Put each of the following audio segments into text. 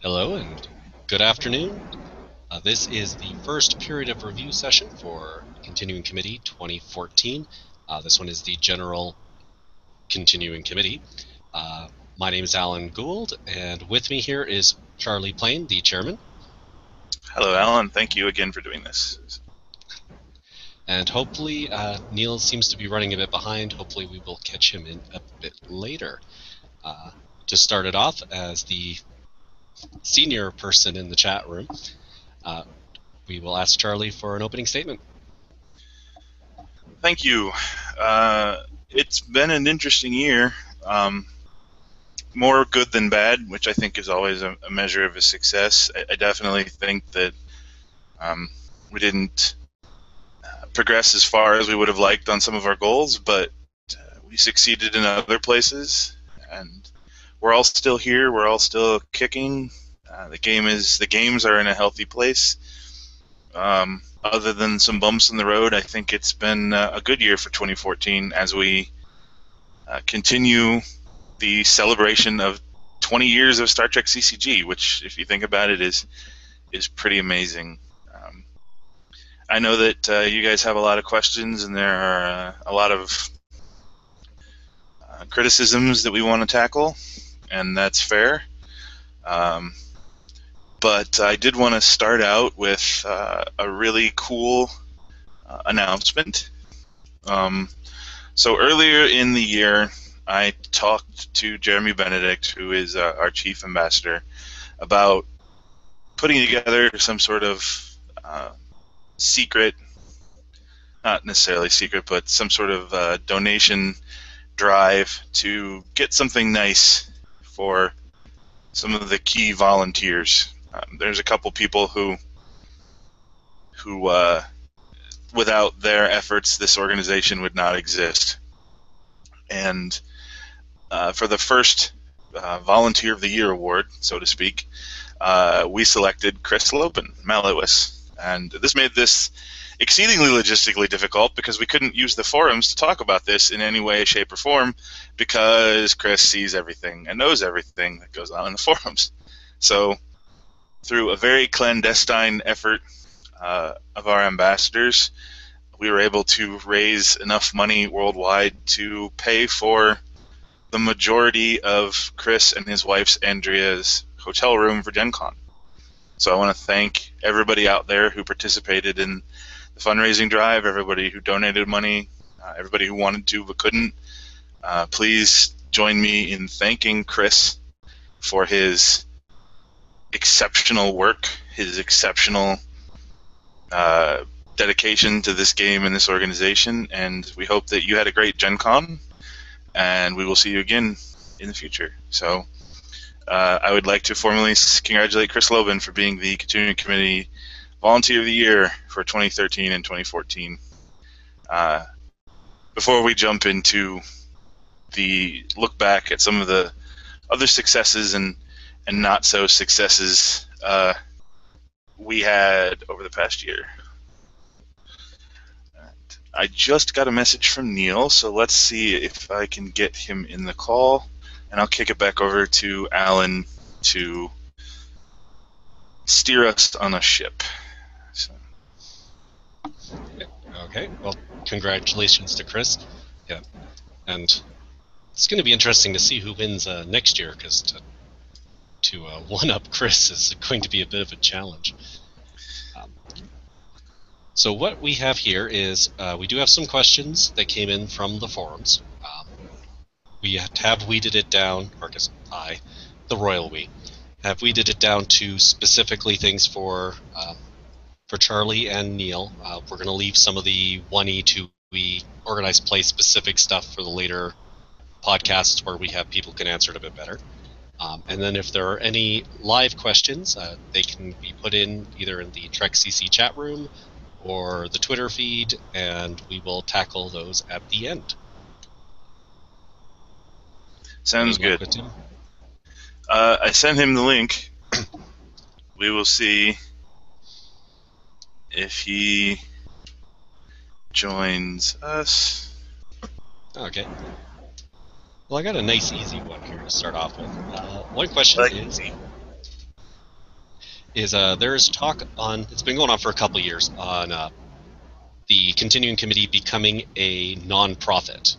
Hello and good afternoon. This is the first period of review session for Continuing Committee 2014. This one is the General Continuing Committee. My name is Alan Gould, and with me here is Charlie Plaine, the chairman. Hello, Alan. Thank you again for doing this. And hopefully, Neil seems to be running a bit behind. Hopefully we will catch him in a bit later. To start it off, as the senior person in the chat room, we will ask Charlie for an opening statement. Thank you. It's been an interesting year. More good than bad, which I think is always a measure of a success. I definitely think that we didn't progress as far as we would have liked on some of our goals, but we succeeded in other places, and we're all still here. We're all still kicking. The games are in a healthy place. Other than some bumps in the road, I think it's been a good year for 2014 as we continue the celebration of 20 years of Star Trek CCG, which, if you think about it, is pretty amazing. I know that you guys have a lot of questions, and there are a lot of criticisms that we want to tackle, and that's fair. But I did want to start out with a really cool announcement. So earlier in the year, I talked to Jeremy Benedict, who is our chief ambassador, about putting together some sort of secret, not necessarily secret, but some sort of donation drive to get something nice for some of the key volunteers. There's a couple people who without their efforts, this organization would not exist. And for the first Volunteer of the Year award, so to speak, we selected Chris Malowis. And this made this exceedingly logistically difficult because we couldn't use the forums to talk about this in any way, shape, or form because Chris sees everything and knows everything that goes on in the forums. So through a very clandestine effort of our ambassadors, we were able to raise enough money worldwide to pay for the majority of Chris and his wife's Andrea's hotel room for GenCon. So I want to thank everybody out there who participated in the fundraising drive, everybody who donated money, everybody who wanted to but couldn't. Please join me in thanking Chris for his exceptional work, his exceptional dedication to this game and this organization, and we hope that you had a great GenCon, and we will see you again in the future. So I would like to formally congratulate Chris Lobin for being the Continuing Committee Volunteer of the Year for 2013 and 2014. Before we jump into the look back at some of the other successes and not so successes we had over the past year. And I just got a message from Neil, so let's see if I can get him in the call, and I'll kick it back over to Alan to steer us on a ship. So. Okay, well, congratulations to Chris. Yeah, and it's going to be interesting to see who wins next year, because to one-up Chris is going to be a bit of a challenge. So what we have here is we do have some questions that came in from the forums. We have weeded it down, or I, the royal we, have weeded it down to specifically things for Charlie and Neil. We're going to leave some of the 1E, 2E, organized play specific stuff for the later podcasts where we have people can answer it a bit better. And then if there are any live questions, they can be put in either in the Trek CC chat room or the Twitter feed, and we will tackle those at the end. Sounds good. I sent him the link. We will see if he joins us. Okay. Well, I got a nice, easy one here to start off with. One question is, is there is talk on, it's been going on for a couple of years, on the continuing committee becoming a non-profit.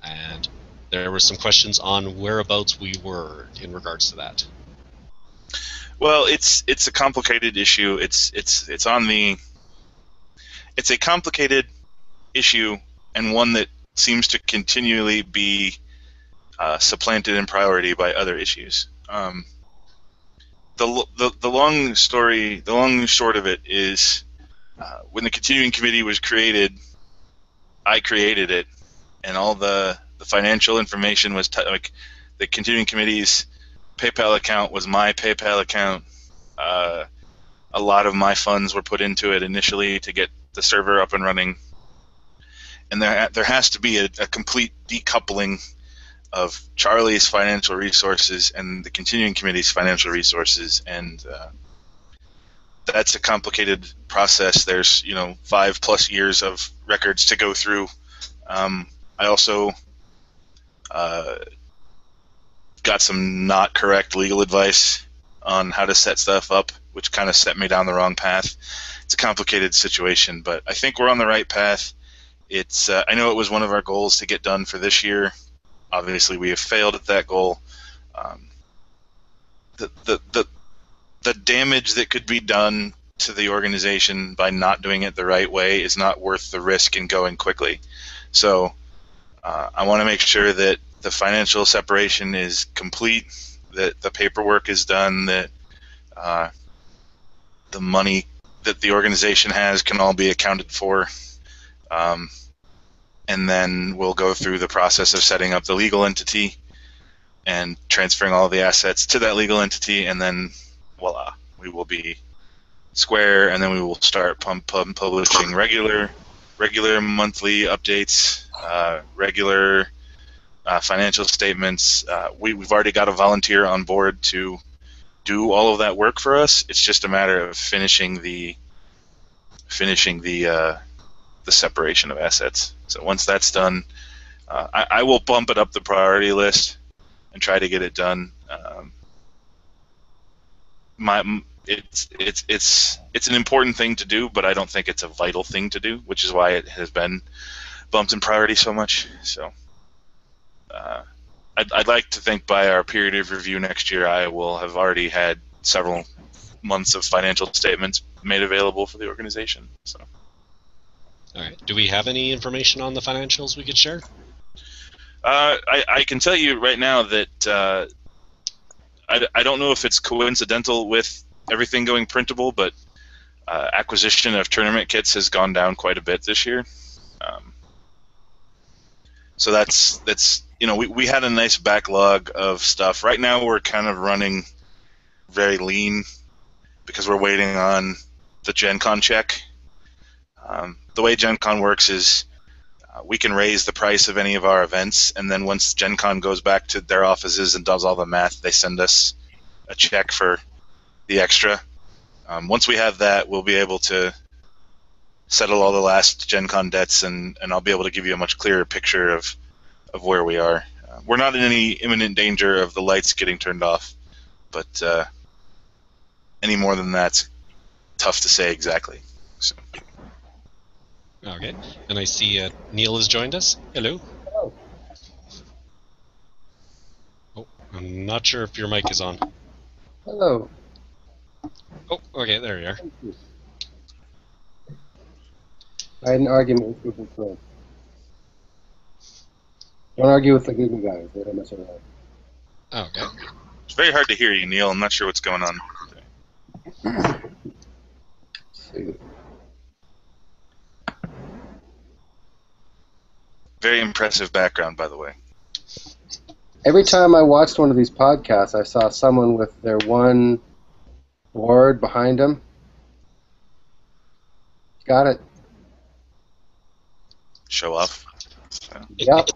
And there were some questions on whereabouts we were in regards to that. Well, it's a complicated issue. It's a complicated issue, and one that seems to continually be supplanted in priority by other issues. The long short of it is, when the continuing committee was created, I created it, and all the financial information was like the continuing committee's PayPal account was my PayPal account. A lot of my funds were put into it initially to get the server up and running, and there has to be a complete decoupling of Charlie's financial resources and the continuing committee's financial resources, and that's a complicated process. There's 5+ years of records to go through. I also got some not correct legal advice on how to set stuff up, which kind of set me down the wrong path. It's a complicated situation, but I think we're on the right path. It's I know it was one of our goals to get done for this year. Obviously, we have failed at that goal. The damage that could be done to the organization by not doing it the right way is not worth the risk in going quickly. So I want to make sure that the financial separation is complete, that the paperwork is done, that the money that the organization has can all be accounted for. And then we'll go through the process of setting up the legal entity and transferring all the assets to that legal entity, and then voila, we will be square, and then we will start publishing regular monthly updates, regular financial statements. We've already got a volunteer on board to do all of that work for us. It's just a matter of finishing the separation of assets. So once that's done, I will bump it up the priority list and try to get it done. It's an important thing to do, but I don't think it's a vital thing to do, which is why it has been bumped in priority so much. So I'd like to think by our period of review next year, I will have already had several months of financial statements made available for the organization. So. All right. Do we have any information on the financials we could share? I can tell you right now that I don't know if it's coincidental with everything going printable, but acquisition of tournament kits has gone down quite a bit this year. So that's we had a nice backlog of stuff. Right now we're kind of running very lean because we're waiting on the GenCon check. The way GenCon works is we can raise the price of any of our events, and then once GenCon goes back to their offices and does all the math, they send us a check for the extra. Once we have that, we'll be able to settle all the last GenCon debts, and I'll be able to give you a much clearer picture of where we are. We're not in any imminent danger of the lights getting turned off, but any more than that's tough to say exactly. So. Okay, and I see Neil has joined us. Hello. Hello. Oh, I'm not sure if your mic is on. Hello. Oh, okay, there you are. Thank you. I had an argument with Google Chrome. Don't argue with the Google guys. They don't mess around. Oh, okay. It's very hard to hear you, Neil. I'm not sure what's going on. Let's see. Very impressive background, by the way. Every time I watched one of these podcasts, I saw someone with their one board behind them. Got it. Show off. So. Yep.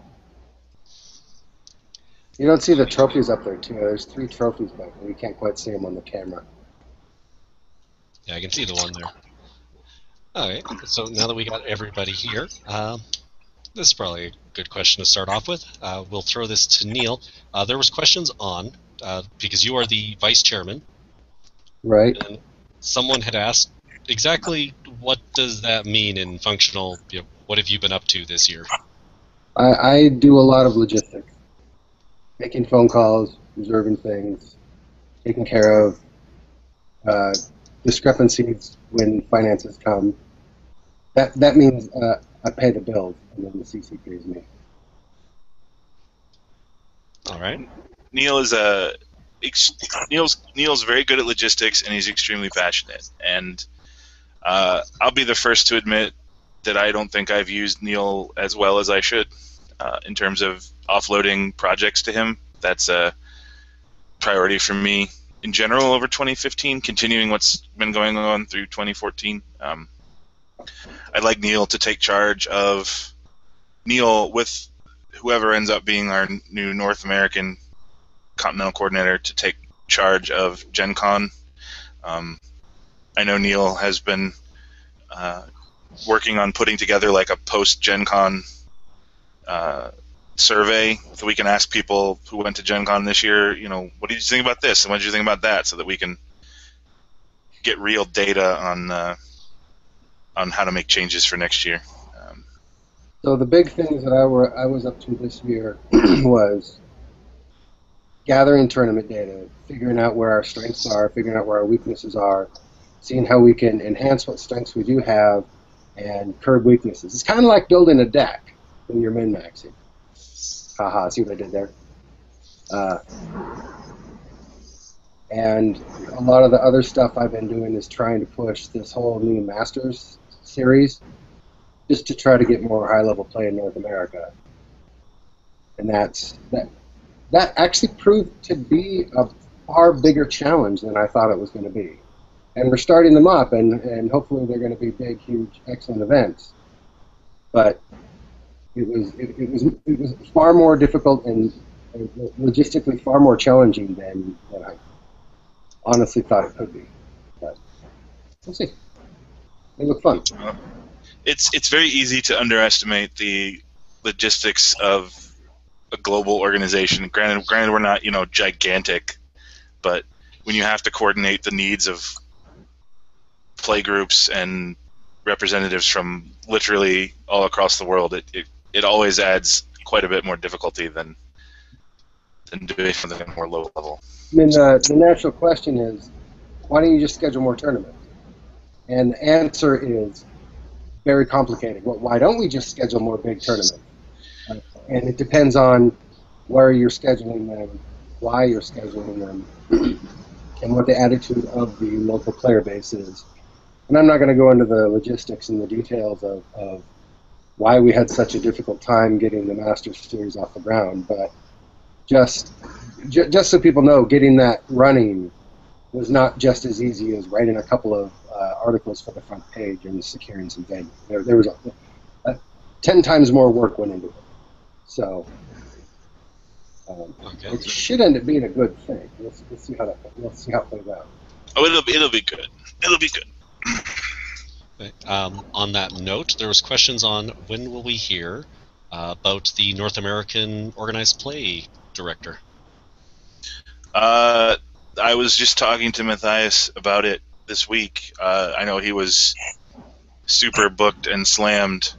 You don't see the trophies up there, too. There's 3 trophies back there. You can't quite see them on the camera. Yeah, I can see the one there. All right, so now that we got everybody here, this is probably a good question to start off with. We'll throw this to Neil. There was questions on, because you are the vice chairman, Right. And someone had asked, exactly what does that mean in functional, what have you been up to this year? I do a lot of logistics, making phone calls, reserving things, taking care of discrepancies when finances come. That means I pay the bills, and then the CC pays me. All right. Neil's very good at logistics, and he's extremely passionate. And I'll be the first to admit that I don't think I've used Neil as well as I should in terms of offloading projects to him. That's a priority for me in general over 2015, continuing what's been going on through 2014. I'd like Neil to take charge of with whoever ends up being our new North American Continental Coordinator to take charge of GenCon. I know Neil has been working on putting together like a post-GenCon survey so we can ask people who went to GenCon this year, what did you think about this and what did you think about that, so that we can get real data on how to make changes for next year. So the big things that I was up to this year was gathering tournament data, figuring out where our strengths are, figuring out where our weaknesses are, seeing how we can enhance what strengths we do have, and curb weaknesses. It's kind of like building a deck when you're min-maxing. Haha, see what I did there? And a lot of the other stuff I've been doing is trying to push this whole new Masters series just to try to get more high-level play in North America. And that actually proved to be a far bigger challenge than I thought it was going to be. And we're starting them up, and hopefully they're going to be big, huge, excellent events. But it was far more difficult and logistically far more challenging than I honestly thought it could be. But we'll see. They look fun. It's very easy to underestimate the logistics of a global organization. Granted, we're not gigantic, but when you have to coordinate the needs of play groups and representatives from literally all across the world, it always adds quite a bit more difficulty than doing something at a more low level. I mean, the natural question is, why don't you just schedule more tournaments? And the answer is very complicated. Well, why don't we just schedule more big tournaments? And it depends on where you're scheduling them, why you're scheduling them, and what the attitude of the local player base is. And I'm not going to go into the logistics and the details of why we had such a difficult time getting the Masters Series off the ground, but just so people know, getting that running was not just as easy as writing a couple of articles for the front page and securing some venue. There was 10 times more work went into it. So it should end up being a good thing. We'll see how it plays out. Oh, it'll be good. It'll be good. On that note, there was questions on when will we hear about the North American Organized Play Director. I was just talking to Matthias about it this week. I know he was super booked and slammed.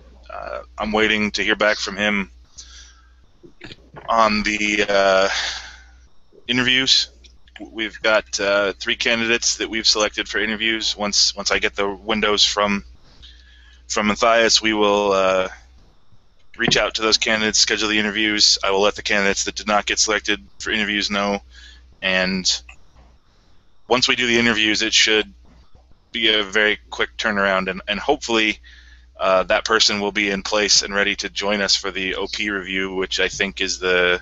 I'm waiting to hear back from him on the interviews. We've got 3 candidates that we've selected for interviews. Once I get the windows from Matthias, we will reach out to those candidates, schedule the interviews. I will let the candidates that did not get selected for interviews know. And once we do the interviews, it should be a very quick turnaround, and hopefully that person will be in place and ready to join us for the OP review, which I think is the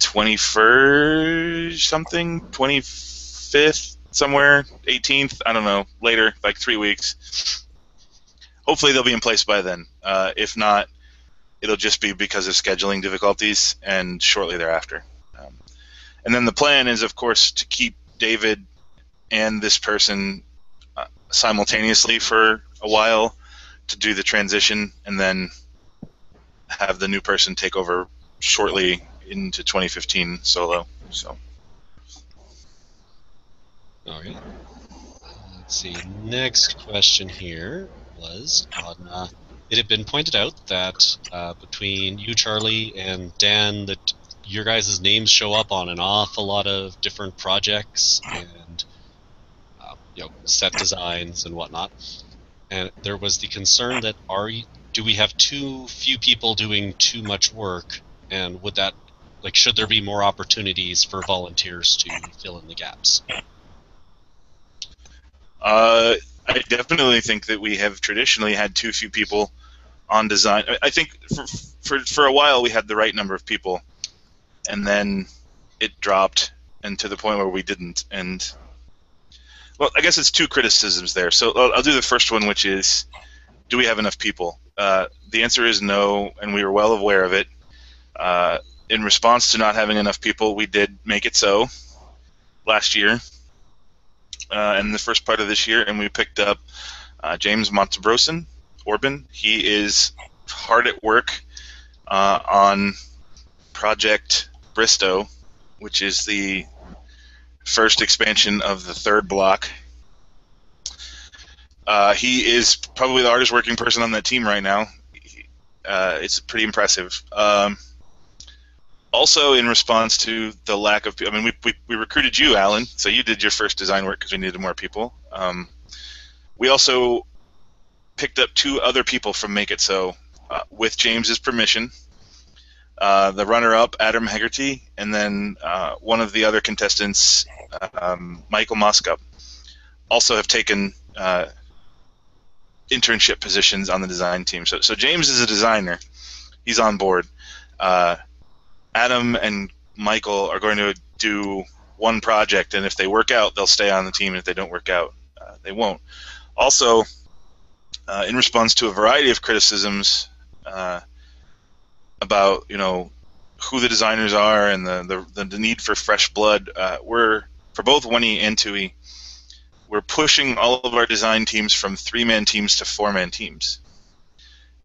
21st something, 25th somewhere, 18th, I don't know, later, like 3 weeks. Hopefully they'll be in place by then. If not, it'll just be because of scheduling difficulties and shortly thereafter. And then the plan is, of course, to keep David and this person simultaneously for a while to do the transition, and then have the new person take over shortly into 2015 solo. So Okay. Let's see. Next question here was on. It had been pointed out that between you, Charlie, and Dan, that your guys' names show up on an awful lot of different projects and set designs and whatnot. And there was the concern that do we have too few people doing too much work, and would that should there be more opportunities for volunteers to fill in the gaps? I definitely think that we have traditionally had too few people on design. I think for a while we had the right number of people, and then it dropped, and to the point where we didn't. And well, I guess it's two criticisms there. So I'll do the first one, which is, do we have enough people? The answer is no, and we were well aware of it. In response to not having enough people, we did make it so last year and the first part of this year, and we picked up James Montebrosen, Orban. He is hard at work on Project Bristow, which is the first expansion of the third block. He is probably the hardest working person on that team right now. It's pretty impressive. Also, in response to the lack of people, I mean, we recruited you, Alan, so you did your first design work because we needed more people. We also picked up two other people from Make It So with James's permission. The runner-up, Adam Hegarty, and then one of the other contestants, Michael Moskup, also have taken internship positions on the design team. So James is a designer. He's on board. Adam and Michael are going to do one project, and if they work out, they'll stay on the team, and if they don't work out, they won't. Also, in response to a variety of criticisms about who the designers are and the need for fresh blood, we're, for both Winnie and Tui, we're pushing all of our design teams from 3-man teams to 4-man teams,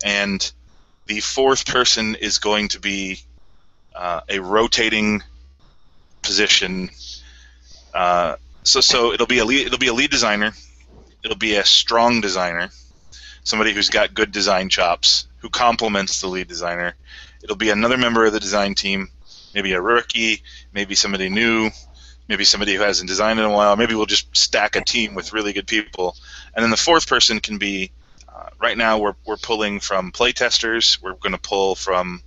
and the fourth person is going to be a rotating position. So it'll be a lead designer. It'll be a strong designer, somebody who's got good design chops, who complements the lead designer. It'll be another member of the design team, maybe a rookie, maybe somebody new, maybe somebody who hasn't designed in a while. Maybe we'll just stack a team with really good people. And then the fourth person can be, right now we're pulling from playtesters. We're going to pull from,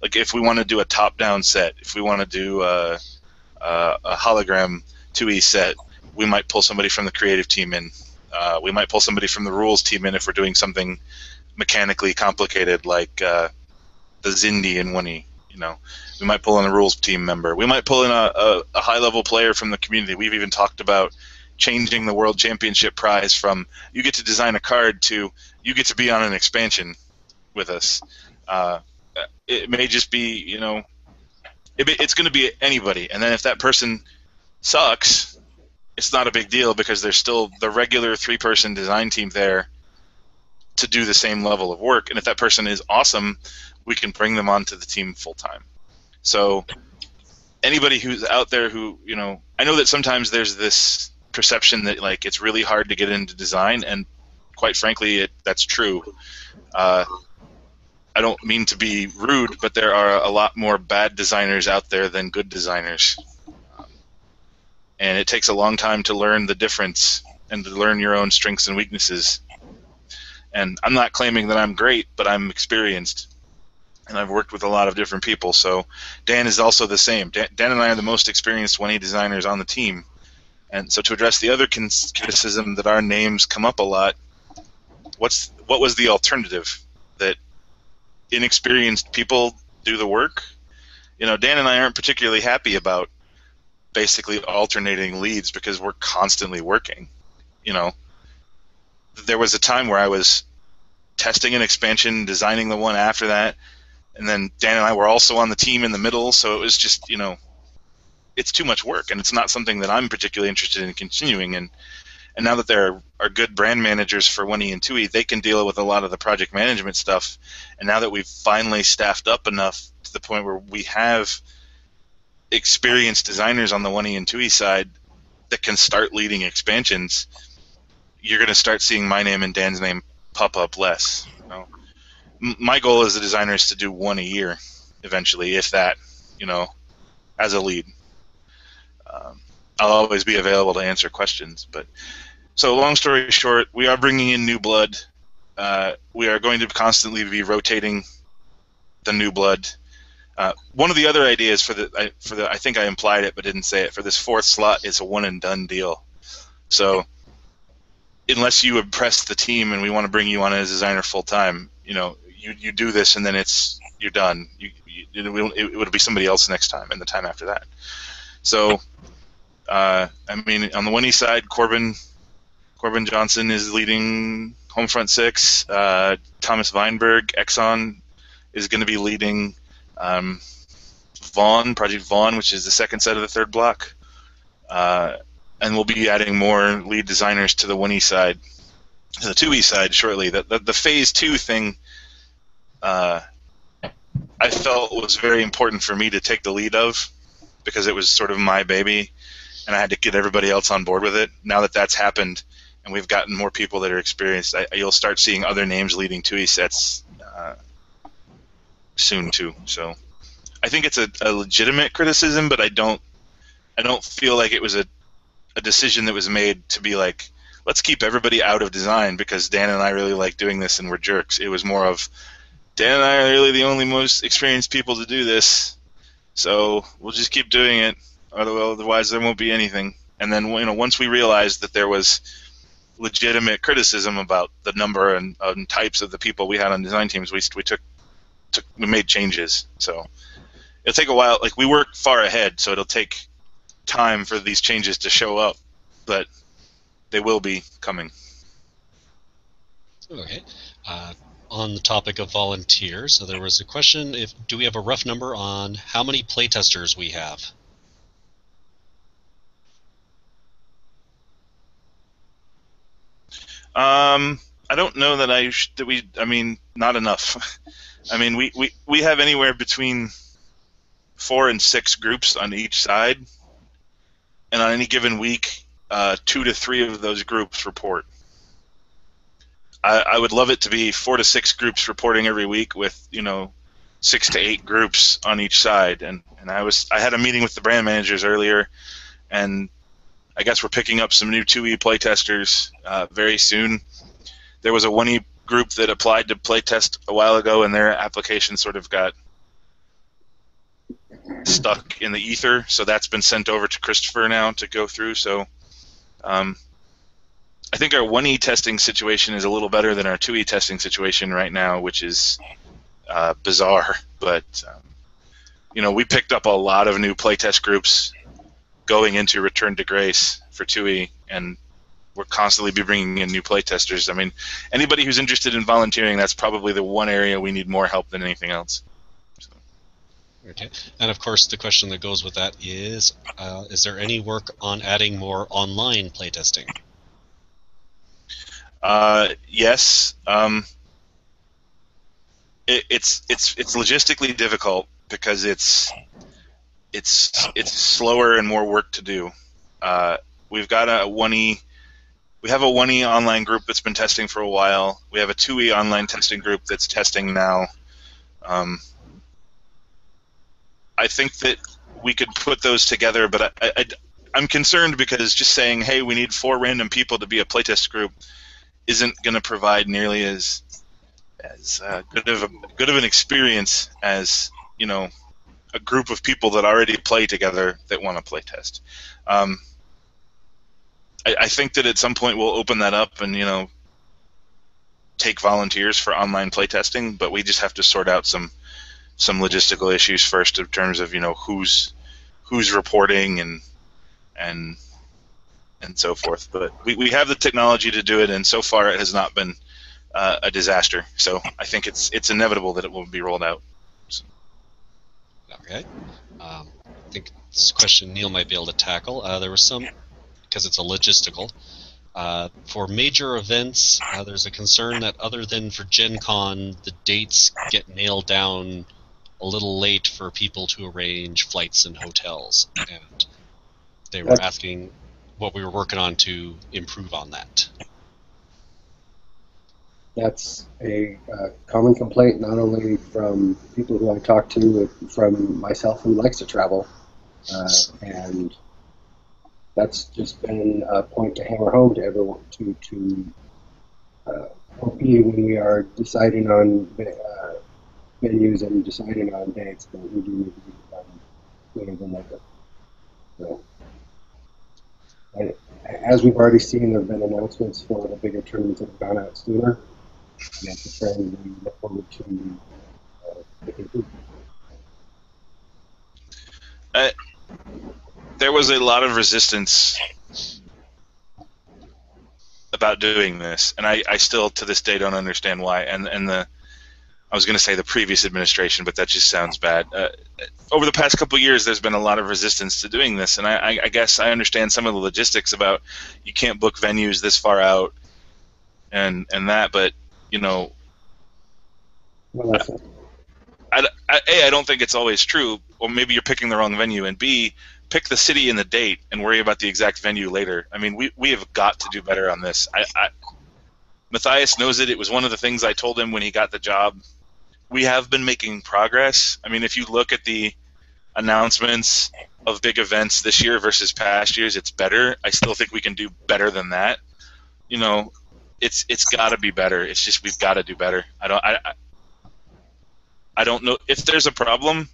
if we want to do a top-down set, if we want to do a hologram 2E set, we might pull somebody from the creative team in. We might pull somebody from the rules team in if we're doing something mechanically complicated like the Zindi in Winnie. We might pull in a rules team member. We might pull in a high-level player from the community. We've even talked about changing the World Championship prize from you get to design a card to you get to be on an expansion with us. It may just be, it's going to be anybody. And then if that person sucks, it's not a big deal because there's still the regular 3-person design team there to do the same level of work. And if that person is awesome, we can bring them onto the team full-time. So anybody who's out there who, I know that sometimes there's this perception that, it's really hard to get into design, and quite frankly, that's true. I don't mean to be rude, but there are a lot more bad designers out there than good designers. And it takes a long time to learn the difference and to learn your own strengths and weaknesses. And I'm not claiming that I'm great, but I'm experienced. And I've worked with a lot of different people. So Dan is also the same. Dan and I are the most experienced 1E designers on the team. And so to address the other criticism that our names come up a lot, what was the alternative? That inexperienced people do the work? Dan and I aren't particularly happy about basically alternating leads because we're constantly working. There was a time where I was testing an expansion, designing the one after that, and then Dan and I were also on the team in the middle, so it was just, it's too much work, and it's not something that I'm particularly interested in continuing. And now that there are good brand managers for 1E and 2E, they can deal with a lot of the project management stuff. And now that we've finally staffed up enough to the point where we have experienced designers on the 1E and 2E side, that can start leading expansions, you're going to start seeing my name and Dan's name pop up less. You know? My goal as a designer is to do one a year eventually, if that, as a lead. I'll always be available to answer questions. But so long story short, we are bringing in new blood. We are going to constantly be rotating the new blood. One of the other ideas for the I think I implied it but didn't say it, for this fourth slot is a one and done deal. So unless you impress the team and we want to bring you on as a designer full time, you do this and then you're done. It would be somebody else next time and the time after that. So on the 1E side, Corbin Johnson is leading Homefront 6. Thomas Weinberg, Exxon, is going to be leading Project Vaughn, which is the second set of the third block. And we'll be adding more lead designers to the 1E side, to the 2E side shortly. The Phase 2 thing, I felt was very important for me to take the lead of, because it was sort of my baby, and I had to get everybody else on board with it. Now that that's happened, and we've gotten more people that are experienced, you'll start seeing other names leading 2E sets soon too. So I think it's a legitimate criticism, but I don't feel like it was a decision that was made to be like, let's keep everybody out of design because Dan and I really like doing this and we're jerks. It was more of, Dan and I are really the only most experienced people to do this, so we'll just keep doing it. Otherwise, there won't be anything. And then, once we realized that there was legitimate criticism about the number and types of the people we had on design teams, we made changes. So it'll take a while. Like, we work far ahead, so it'll take time for these changes to show up, but they will be coming. Okay. On the topic of volunteers, so there was a question: do we have a rough number on how many playtesters we have? I don't know that not enough. we have anywhere between 4 and 6 groups on each side, and on any given week, 2 to 3 of those groups report. I would love it to be 4 to 6 groups reporting every week with 6 to 8 groups on each side. And I had a meeting with the brand managers earlier, and I guess we're picking up some new 2E playtesters very soon. There was a 1E group that applied to playtest a while ago, and their application sort of got stuck in the ether, so that's been sent over to Christopher now to go through. So I think our 1E testing situation is a little better than our 2E testing situation right now, which is bizarre. But we picked up a lot of new playtest groups going into Return to Grace for 2E, and we're constantly be bringing in new playtesters. Anybody who's interested in volunteering, that's probably the one area we need more help than anything else. So. Okay, and of course the question that goes with that is there any work on adding more online playtesting? Yes. It's logistically difficult because it's slower and more work to do. We've got we have a 1E online group that's been testing for a while. We have a 2E online testing group that's testing now. I think that we could put those together, but I'm concerned because just saying, hey, we need 4 random people to be a playtest group isn't going to provide nearly as good of an experience as a group of people that already play together that want to play test. I think that at some point we'll open that up and take volunteers for online playtesting, but we just have to sort out some logistical issues first in terms of who's reporting and so forth. But we have the technology to do it, and so far it has not been a disaster. So I think it's inevitable that it will be rolled out. So. Okay. I think this question Neil might be able to tackle. There was some, because it's a logistical. For major events, there's a concern that other than for GenCon, the dates get nailed down a little late for people to arrange flights and hotels. And they were asking what we were working on to improve on that. That's a common complaint, not only from people who I talk to, but from myself who likes to travel. And that's just been a point to hammer home to everyone, to OP when we are deciding on venues and deciding on dates, but we do need to be sooner than later. So, and as we've already seen, there have been announcements for the bigger tournaments that have gone out sooner. And that's a trend we look forward to making through. There was a lot of resistance about doing this, and I still to this day don't understand why. And I was going to say the previous administration, but that just sounds bad. Over the past couple of years, there's been a lot of resistance to doing this, and I guess I understand some of the logistics about you can't book venues this far out, and that, but you know, Well, I don't think it's always true, or maybe you're picking the wrong venue, and B, pick the city and the date and worry about the exact venue later. I mean, we have got to do better on this. Matthias knows it. It was one of the things I told him when he got the job. We have been making progress. I mean, if you look at the announcements of big events this year versus past years, it's better. I still think we can do better than that. You know, it's got to be better. It's just we've got to do better. I don't know if there's a problem,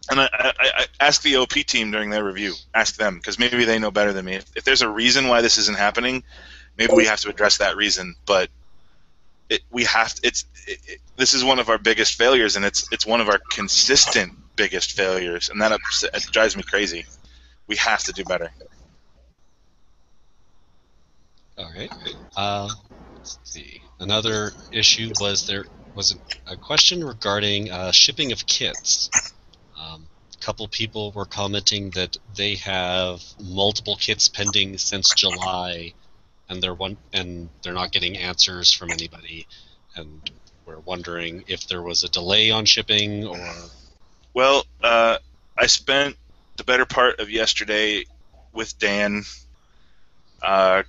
and I ask the OP team during their review. Ask them, because maybe they know better than me. If there's a reason why this isn't happening, maybe we have to address that reason. But this is one of our biggest failures, and it's one of our consistent biggest failures, and it drives me crazy. We have to do better. All right. Let's see. Another issue was there was a question regarding shipping of kits. A couple people were commenting that they have multiple kits pending since July, and they're not getting answers from anybody, and we're wondering if there was a delay on shipping or. Well, I spent the better part of yesterday with Dan,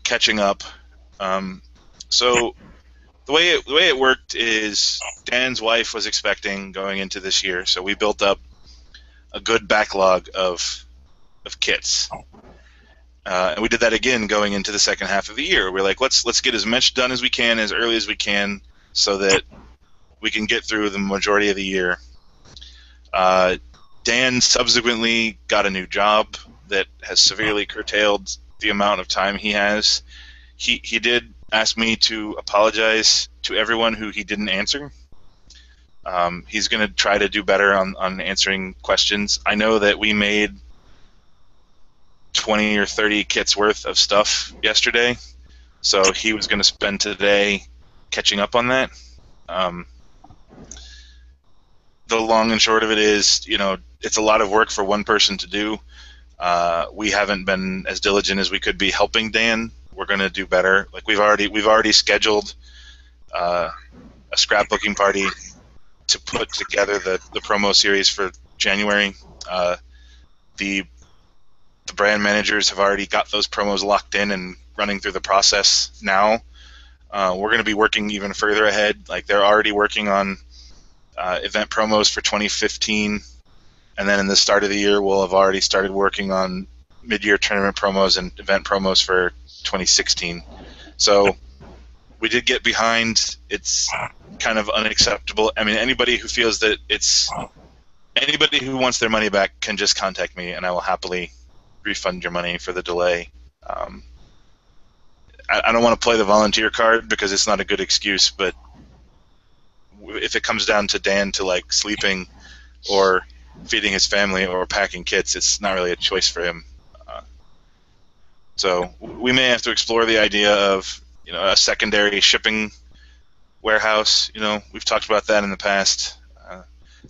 catching up. So the way it worked is Dan's wife was expecting going into this year, so we built up a good backlog of kits. And we did that again going into the second half of the year. We're like, let's get as much done as we can, as early as we can, so that we can get through the majority of the year. Dan subsequently got a new job that has severely curtailed the amount of time he has. He did ask me to apologize to everyone who he didn't answer. He's going to try to do better on answering questions. I know that we made 20 or 30 kits worth of stuff yesterday, so he was going to spend today catching up on that. The long and short of it is, it's a lot of work for one person to do. We haven't been as diligent as we could be helping Dan. We're going to do better. Like we've already scheduled a scrapbooking party to put together the promo series for January. The brand managers have already got those promos locked in and running through the process now. We're going to be working even further ahead. Like they're already working on event promos for 2015, and then in the start of the year we'll have already started working on mid-year tournament promos and event promos for 2016. So we did get behind. It's kind of unacceptable. I mean, anybody who feels that anybody who wants their money back can just contact me, and I will happily refund your money for the delay. I don't want to play the volunteer card because it's not a good excuse, but if it comes down to Dan to like sleeping or feeding his family or packing kits, it's not really a choice for him. So we may have to explore the idea of a secondary shipping warehouse. We've talked about that in the past.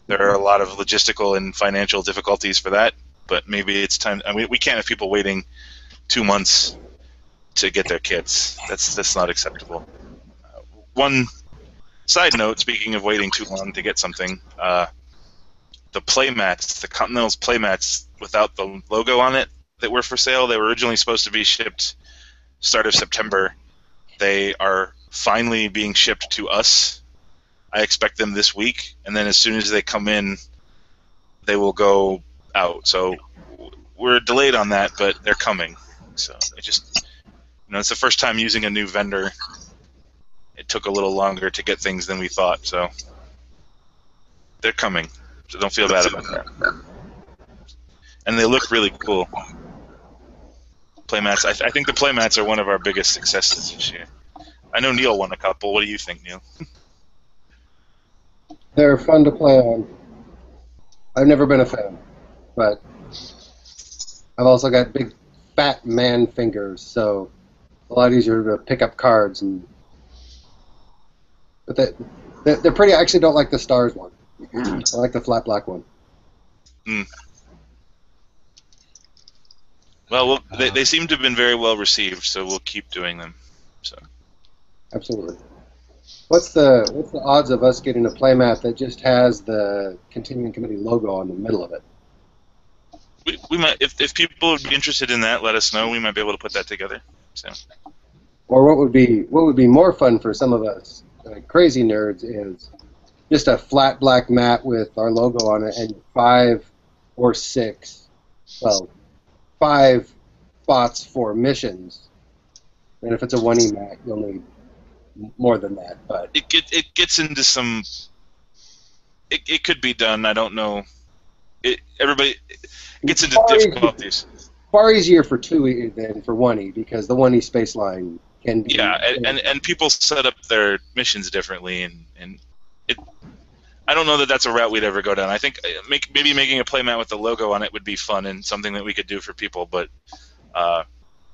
There are a lot of logistical and financial difficulties for that, but maybe it's time. I mean, we can't have people waiting 2 months to get their kits. That's not acceptable. One side note, speaking of waiting too long to get something, the playmats, the Continental's playmats without the logo on it, that were for sale. They were originally supposed to be shipped start of September. They are finally being shipped to us. I expect them this week, and then as soon as they come in, they will go out. So we're delayed on that, but they're coming. So it just, it's the first time using a new vendor. It took a little longer to get things than we thought, so they're coming. So don't feel bad about that. And they look really cool. Playmats. I think the playmats are one of our biggest successes this year. I know Neil won a couple. What do you think, Neil? They're fun to play on. I've never been a fan, but I've also got big fat man fingers, so it's a lot easier to pick up cards. But they're pretty. I actually don't like the stars one. I like the flat black one. Mm. Well, they seem to have been very well received, so we'll keep doing them. So. Absolutely. What's the odds of us getting a playmat that just has the continuing committee logo on the middle of it? We might, if people would be interested in that, let us know. We might be able to put that together. So. Or what would be more fun for some of us crazy nerds is just a flat black mat with our logo on it and 5 or 6, well, 5 spots for missions. And if it's a 1E mat, you'll need more than that. But it gets into some. It could be done. I don't know. Everybody gets into difficulties. Far easier for 2E than for 1E because the 1E space line can be. Yeah, and people set up their missions differently, and it. I don't know that that's a route we'd ever go down. I think maybe making a playmat with the logo on it would be fun and something that we could do for people. But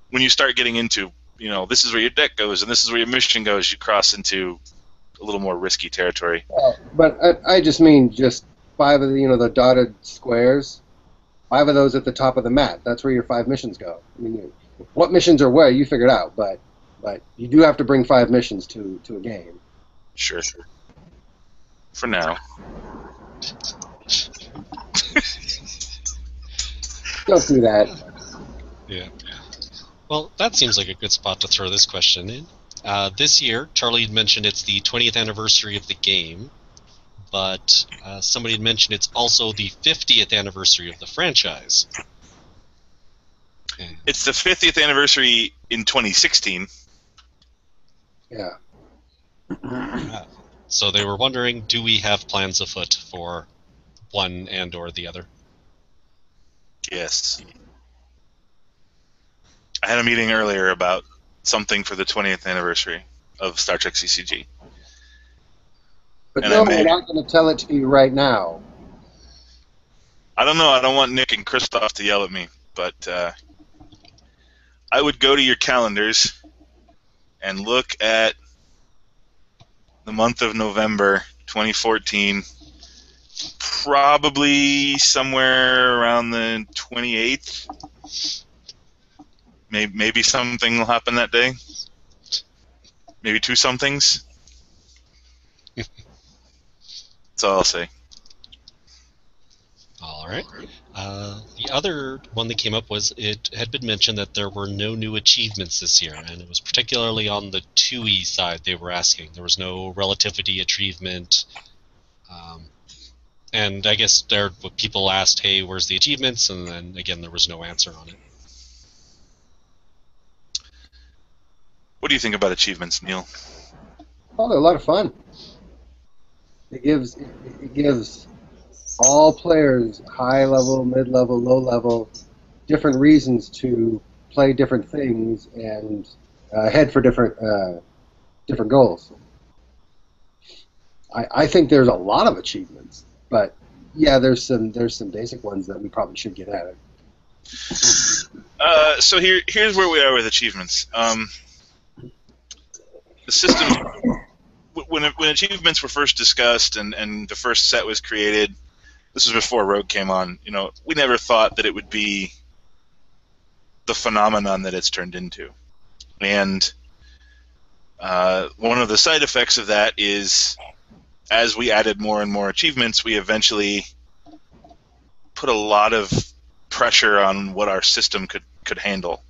when you start getting into, this is where your deck goes and this is where your mission goes, you cross into a little more risky territory. But I just mean just 5 of the dotted squares, 5 of those at the top of the mat. That's where your 5 missions go. I mean, what missions are where, you figure it out. But you do have to bring 5 missions to a game. Sure. For now. Don't do that. Yeah. Well, that seems like a good spot to throw this question in. This year, Charlie had mentioned it's the 20th anniversary of the game, but somebody had mentioned it's also the 50th anniversary of the franchise. It's the 50th anniversary in 2016. Yeah. So they were wondering, do we have plans afoot for one and or the other? Yes. I had a meeting earlier about something for the 20th anniversary of Star Trek CCG. But no, we're not going to tell it to you right now. I don't know. I don't want Nick and Christoph to yell at me, but I would go to your calendars and look at the month of November 2014, probably somewhere around the 28th. Maybe something will happen that day. Maybe 2 somethings. That's all I'll say. All right. The other one that came up was it had been mentioned that there were no new achievements this year, and it was particularly on the 2E side they were asking. There was no relativity achievement, and I guess people asked, hey, where's the achievements? And then, again, there was no answer on it. What do you think about achievements, Neil? Oh, they're a lot of fun. It gives all players, high level, mid level, low level, different reasons to play different things and head for different goals. I think there's a lot of achievements, but yeah, there's some basic ones that we probably should get at it. So here's where we are with achievements. The system, when achievements were first discussed and the first set was created, this was before Rogue came on, we never thought that it would be the phenomenon that it's turned into. And one of the side effects of that is, as we added more and more achievements, we eventually put a lot of pressure on what our system could handle.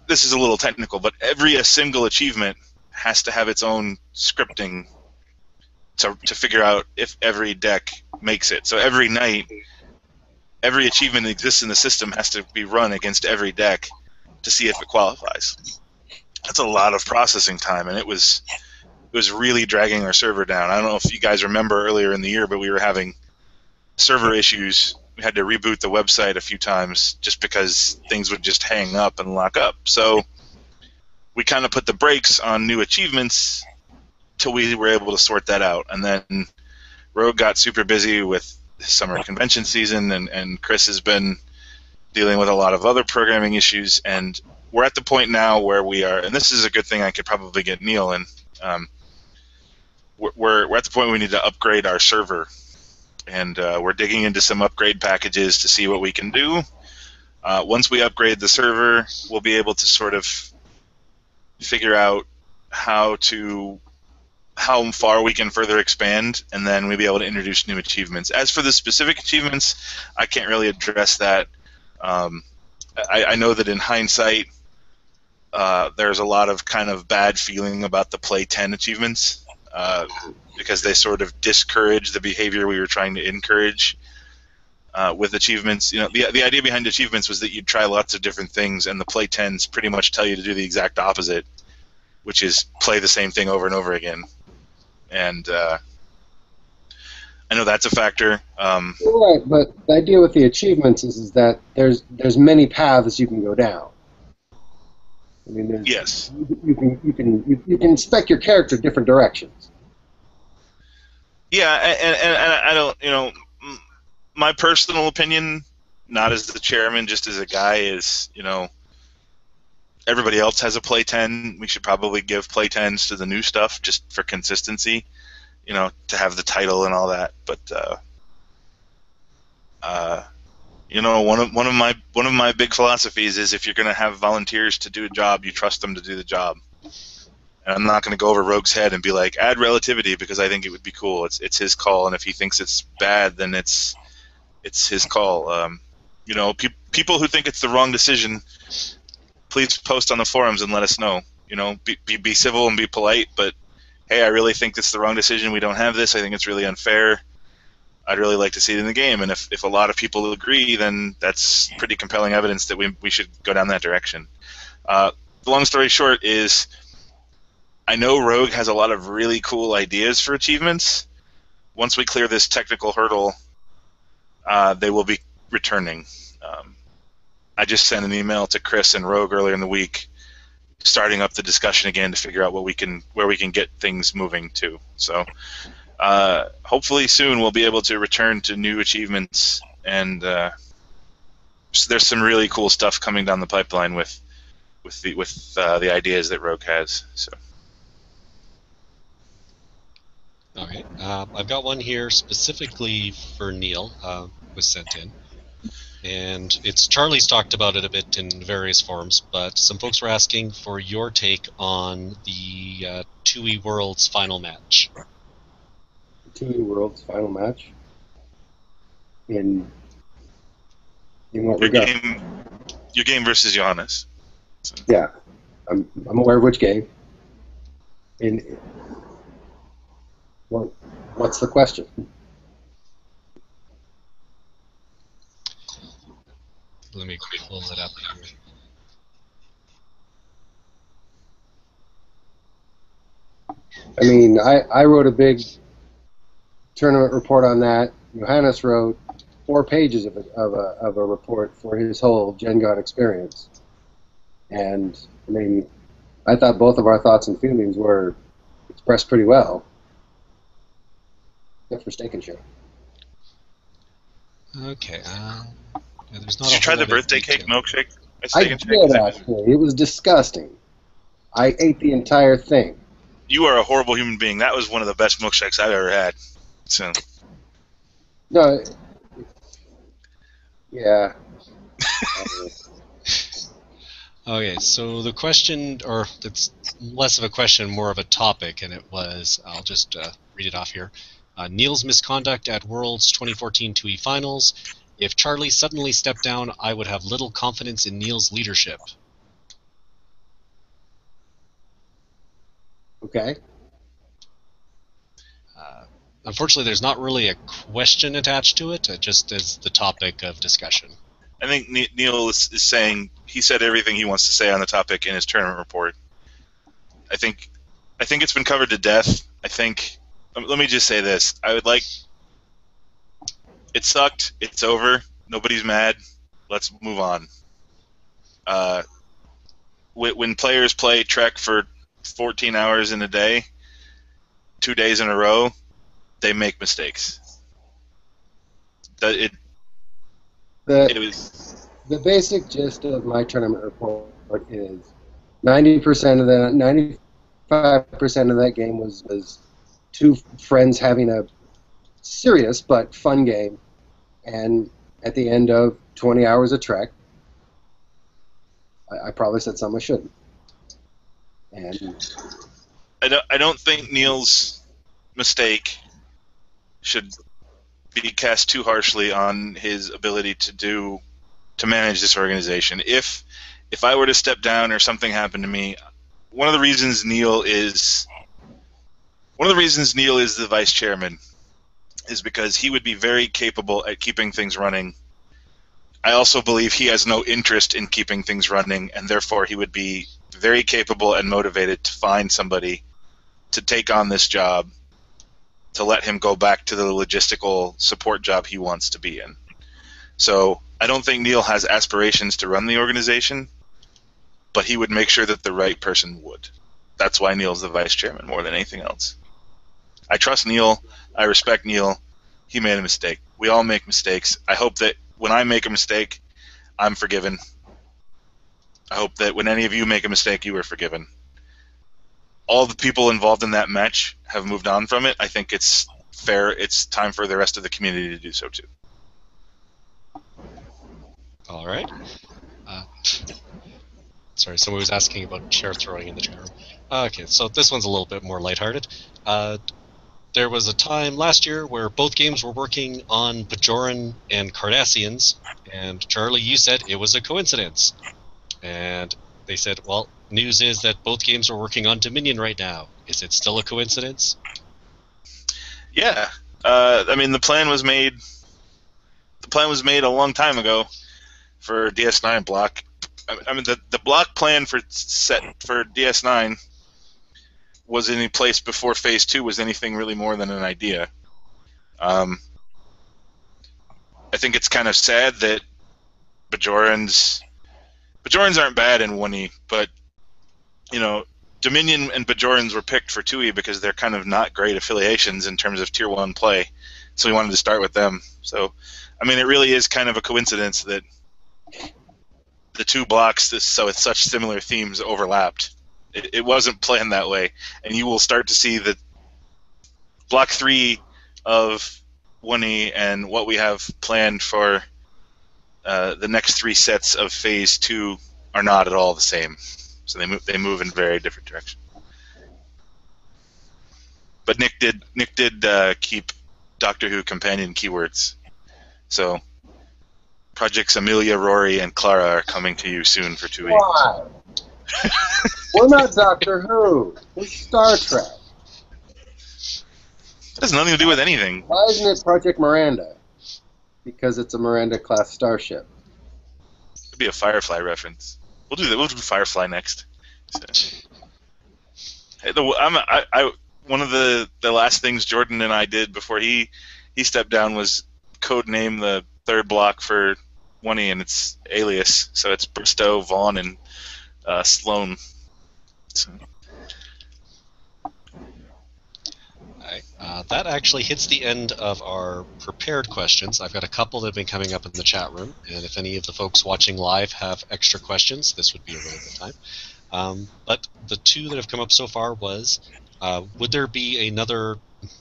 This is a little technical, but every single achievement has to have its own scripting to figure out if every deck makes it. So every night, every achievement that exists in the system has to be run against every deck to see if it qualifies. That's a lot of processing time, and it was really dragging our server down. I don't know if you guys remember earlier in the year, but we were having server issues. We had to reboot the website a few times just because things would just hang up and lock up. So we kind of put the brakes on new achievements till we were able to sort that out. And then Rogue got super busy with summer convention season, and Chris has been dealing with a lot of other programming issues, and we're at the point now where we are, and this is a good thing I could probably get Neil in, we're at the point where we need to upgrade our server, and we're digging into some upgrade packages to see what we can do. Once we upgrade the server, we'll be able to sort of figure out how far we can further expand, and then we'll be able to introduce new achievements. As for the specific achievements, I can't really address that. I know that in hindsight, there's a lot of kind of bad feeling about the Play 10 achievements because they sort of discourage the behavior we were trying to encourage with achievements. The idea behind achievements was that you'd try lots of different things, and the Play 10s pretty much tell you to do the exact opposite, which is play the same thing over and over again. And I know that's a factor. Right, but the idea with the achievements is that there's many paths you can go down. I mean, yes, you can spec your character different directions. Yeah, and I don't, my personal opinion, not as the chairman, just as a guy, is, everybody else has a Play 10. We should probably give Play 10s to the new stuff just for consistency, to have the title and all that. But one of my big philosophies is if you're going to have volunteers to do a job, you trust them to do the job. And I'm not going to go over Rogue's head and be like, add relativity because I think it would be cool. It's his call, and if he thinks it's bad, then it's his call. People who think it's the wrong decision, please post on the forums and let us know. Be civil and be polite, but hey, I really think it's the wrong decision. We don't have this. I think it's really unfair. I'd really like to see it in the game, and if a lot of people agree, then that's pretty compelling evidence that we should go down that direction. The long story short is, I know Rogue has a lot of really cool ideas for achievements. Once we clear this technical hurdle, they will be returning. I just sent an email to Chris and Rogue earlier in the week, starting up the discussion again to figure out where we can get things moving to. So hopefully soon we'll be able to return to new achievements, and there's some really cool stuff coming down the pipeline with the ideas that Rogue has. So. All right, I've got one here specifically for Neil. Was sent in, and Charlie's talked about it a bit in various forums, but some folks were asking for your take on the 2E Worlds final match. 2E Worlds final match? In what regard? Your game versus Johannes. So. Yeah, I'm aware of which game. What's the question? Let me pull it up here. I mean, I wrote a big tournament report on that. Johannes wrote 4 pages of a report for his whole GenCon experience. And, I mean, I thought both of our thoughts and feelings were expressed pretty well. Except for Steak and Shake. Okay, there's not. Did you try the birthday cake milkshake? I did, actually. It was disgusting. I ate the entire thing. You are a horrible human being. That was one of the best milkshakes I've ever had. So. No. Yeah. Okay, so the question, or it's less of a question, more of a topic, and it was, I'll just read it off here. Neil's misconduct at Worlds 2014 2E Finals If Charlie suddenly stepped down, I would have little confidence in Neil's leadership. Okay. Unfortunately, there's not really a question attached to it. It just is the topic of discussion. I think Neil is saying he said everything he wants to say on the topic in his tournament report. I think it's been covered to death. I think. Let me just say this. I would like. It sucked. It's over. Nobody's mad. Let's move on. When players play Trek for 14 hours in a day, 2 days in a row, they make mistakes. The basic gist of my tournament report is 90% of that, 95% of that game was two friends having a serious but fun game, and at the end of 20 hours of Trek, I probably said something I shouldn't. And I don't think Neil's mistake should be cast too harshly on his ability to manage this organization. If I were to step down or something happened to me, one of the reasons Neil is the vice chairman is because he would be very capable at keeping things running. I also believe he has no interest in keeping things running, and therefore he would be very capable and motivated to find somebody to take on this job, to let him go back to the logistical support job he wants to be in. So I don't think Neil has aspirations to run the organization, but he would make sure that the right person would. That's why Neil's the vice chairman more than anything else. I trust Neil. I respect Neil. He made a mistake. We all make mistakes. I hope that when I make a mistake, I'm forgiven. I hope that when any of you make a mistake, you are forgiven. All the people involved in that match have moved on from it. I think it's fair. It's time for the rest of the community to do so too. All right. Sorry, someone was asking about chair throwing in the chat room. Okay, so this one's a little bit more lighthearted. There was a time last year where both games were working on Bajoran and Cardassians, and Charlie, you said it was a coincidence. And they said, well, news is that both games are working on Dominion right now. Is it still a coincidence? Yeah. I mean, the plan was made a long time ago for DS9 block. I mean, the block plan for DS9 was in place before Phase 2 was anything really more than an idea. I think it's kind of sad that Bajorans aren't bad in 1E, but, you know, Dominion and Bajorans were picked for 2E because they're kind of not great affiliations in terms of Tier 1 play, so we wanted to start with them. So, I mean, it really is kind of a coincidence that the two blocks with such similar themes overlapped. It wasn't planned that way, and you will start to see that Block 3 of 1E and what we have planned for the next 3 sets of Phase 2 are not at all the same. So they move in very different directions. But Nick did keep Doctor Who companion keywords. So projects Amelia, Rory, and Clara are coming to you soon for 2E. Why? We're not Doctor Who. We're Star Trek. That has nothing to do with anything. Why isn't it Project Miranda? Because it's a Miranda-class starship. It'd be a Firefly reference. We'll do that. We'll do Firefly next. So. Hey, one of the last things Jordan and I did before he stepped down was codename the third block for 1E, and it's Alias. So it's Bristow, Vaughn, and Sloan. So. That actually hits the end of our prepared questions. I've got a couple that have been coming up in the chat room, and if any of the folks watching live have extra questions, this would be a really good time. But the two that have come up so far was, would there be another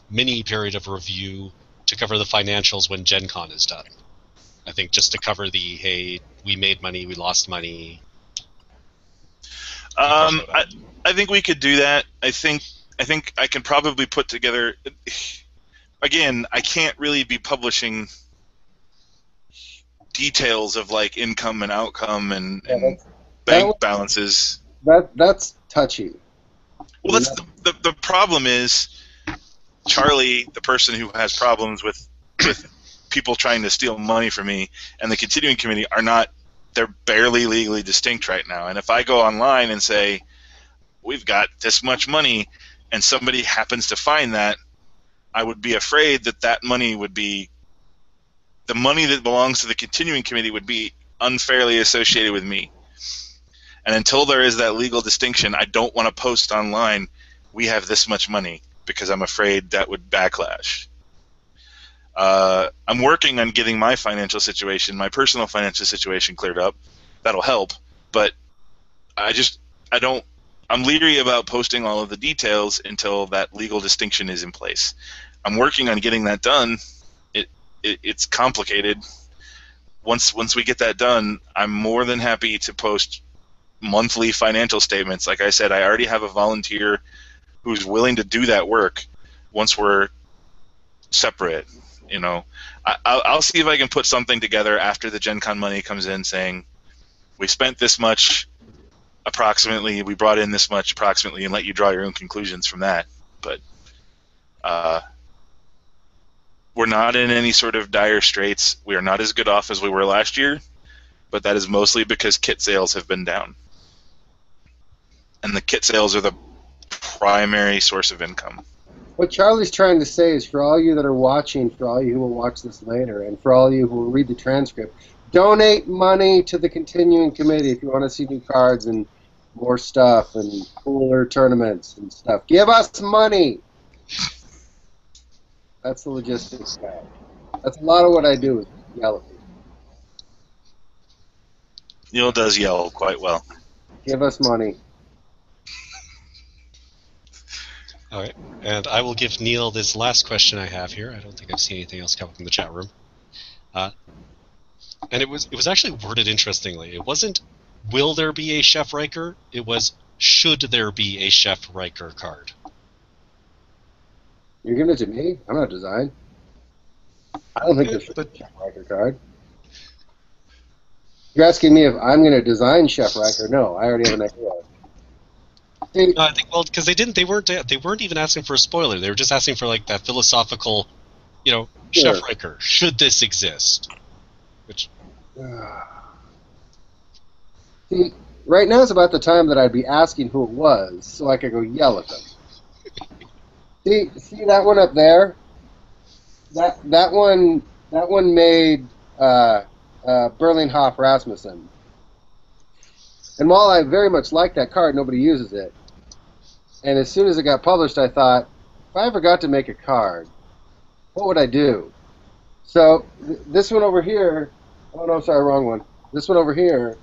mini period of review to cover the financials when GenCon is done? I think just to cover the, hey, we made money, we lost money. I think we could do that. I think I can probably put together. Again, I can't really be publishing details of like income and outcome and that bank balances. That's touchy. Well, that's the problem is Charlie, the person who has problems with people trying to steal money from me, and the continuing committee they're barely legally distinct right now. And if I go online and say, we've got this much money, and somebody happens to find that, I would be afraid that money would be, the money that belongs to the continuing committee would be unfairly associated with me. And until there is that legal distinction, I don't want to post online, we have this much money, because I'm afraid that would backlash. I'm working on getting my financial situation, my personal financial situation cleared up. That'll help, but I'm leery about posting all of the details until that legal distinction is in place. I'm working on getting that done. It's complicated. Once we get that done, I'm more than happy to post monthly financial statements. Like I said, I already have a volunteer who's willing to do that work once we're separate. You know, I'll see if I can put something together after the GenCon money comes in saying we spent this much approximately, we brought in this much approximately, and let you draw your own conclusions from that. But we're not in any sort of dire straits. We are not as good off as we were last year, but that is mostly because kit sales have been down. And the kit sales are the primary source of income. What Charlie's trying to say is, for all you that are watching, for all you who will watch this later, and for all you who will read the transcript, donate money to the continuing committee if you want to see new cards and more stuff and cooler tournaments and stuff. Give us money! That's the logistics guy. That's a lot of what I do is yell at people. Neil does yell quite well. Give us money. All right, and I will give Neil this last question I have here. I don't think I've seen anything else come up in the chat room. And it was actually worded interestingly. It wasn't, will there be a Chef Riker? It was, should there be a Chef Riker card? You're giving it to me? I'm not design. I don't think there's a Chef Riker card. You're asking me if I'm going to design Chef Riker? No, I already have an idea. No, I think, well, because they weren't even asking for a spoiler. They were just asking for like that philosophical, Sure. Chef Riker, should this exist? Which, see, right now is about the time that I'd be asking who it was, so I could go yell at them. See that one up there? That one made Berlinghoff Rasmussen. And while I very much like that card, nobody uses it. And as soon as it got published, I thought, if I ever got to make a card, what would I do? So this one over here, oh no, sorry, wrong one. This one over here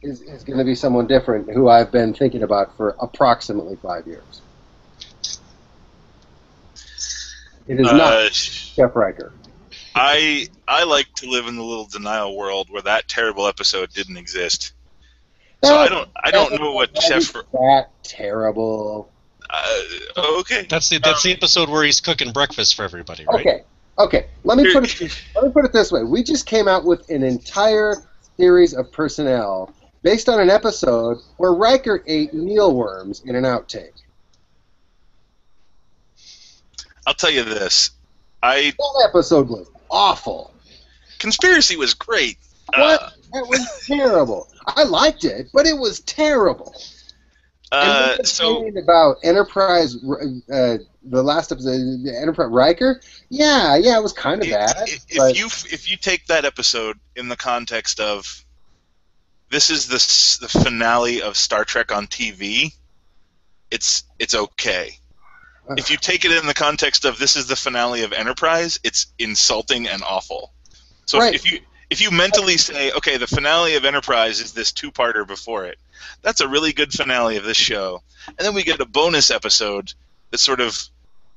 is going to be someone different who I've been thinking about for approximately 5 years. It is not Chef Riker. I like to live in the little denial world where that terrible episode didn't exist. So I don't know what Chef. That terrible. Okay. That's the episode where he's cooking breakfast for everybody, right? Okay. Let me put it this way. We just came out with an entire series of personnel based on an episode where Riker ate mealworms in an outtake. I'll tell you this. That episode was awful. Conspiracy was great. What? That was terrible. I liked it, but it was terrible. So about Enterprise, the last episode, the Enterprise Riker. Yeah, it was kind of bad. If you take that episode in the context of this is the finale of Star Trek on TV, it's okay. If you take it in the context of this is the finale of Enterprise, it's insulting and awful. So right. if you mentally say, okay, the finale of Enterprise is this two-parter before it, that's a really good finale of this show. And then we get a bonus episode that sort of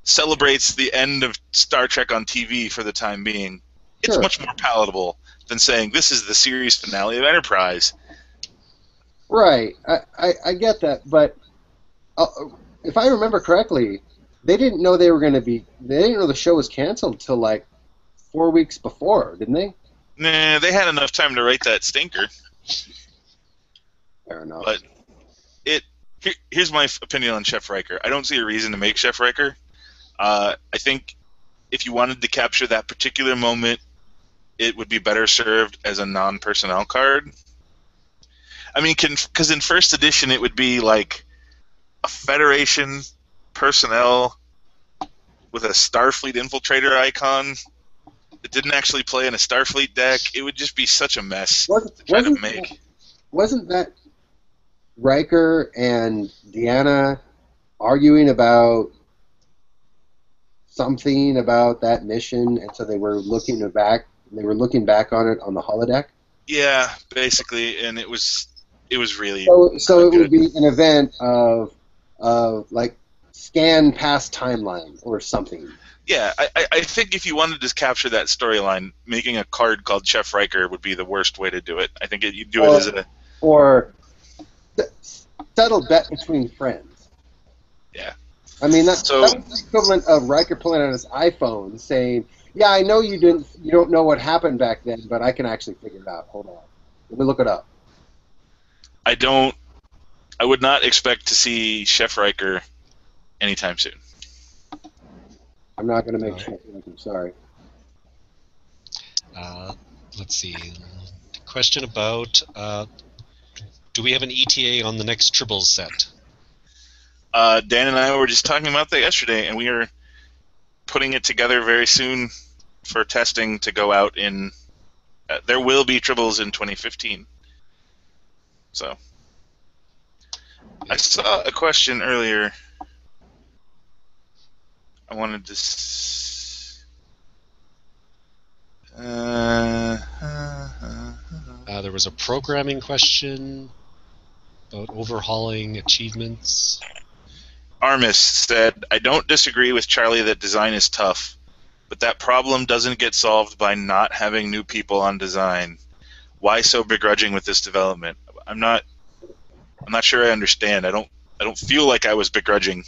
celebrates the end of Star Trek on TV for the time being. It's Sure. much more palatable than saying this is the series finale of Enterprise. Right. I get that, but if I remember correctly, they didn't know they didn't know the show was canceled till like 4 weeks before, didn't they? Nah, they had enough time to write that stinker. Fair enough. But here's my opinion on Chef Riker. I don't see a reason to make Chef Riker. I think if you wanted to capture that particular moment, it would be better served as a non-personnel card. I mean, because in first edition it would be like a Federation personnel with a Starfleet infiltrator icon that didn't actually play in a Starfleet deck. It would just be such a mess to try to make. Wasn't that Riker and Deanna arguing about something about that mission, and so they were looking back on it on the holodeck? Yeah, basically, and it was really so it would be an event of like scan past timeline or something. Yeah, I think if you wanted to capture that storyline, making a card called Chef Riker would be the worst way to do it. I think you do it as a... Or settle bet between friends. Yeah. I mean, that's the equivalent of Riker pulling out his iPhone saying, yeah, I know you don't know what happened back then, but I can actually figure it out. Hold on. Let me look it up. I would not expect to see Chef Riker anytime soon. I'm not going to make Chef Riker, sorry. Let's see. Question about, do we have an ETA on the next Tribbles set? Dan and I were just talking about that yesterday, and we are putting it together very soon for testing to go out in... there will be Tribbles in 2015. So... I saw a question earlier. I wanted to... There was a programming question about overhauling achievements. Armis said, I don't disagree with Charlie that design is tough, but that problem doesn't get solved by not having new people on design. Why so begrudging with this development? I'm not sure I understand. I don't feel like I was begrudging.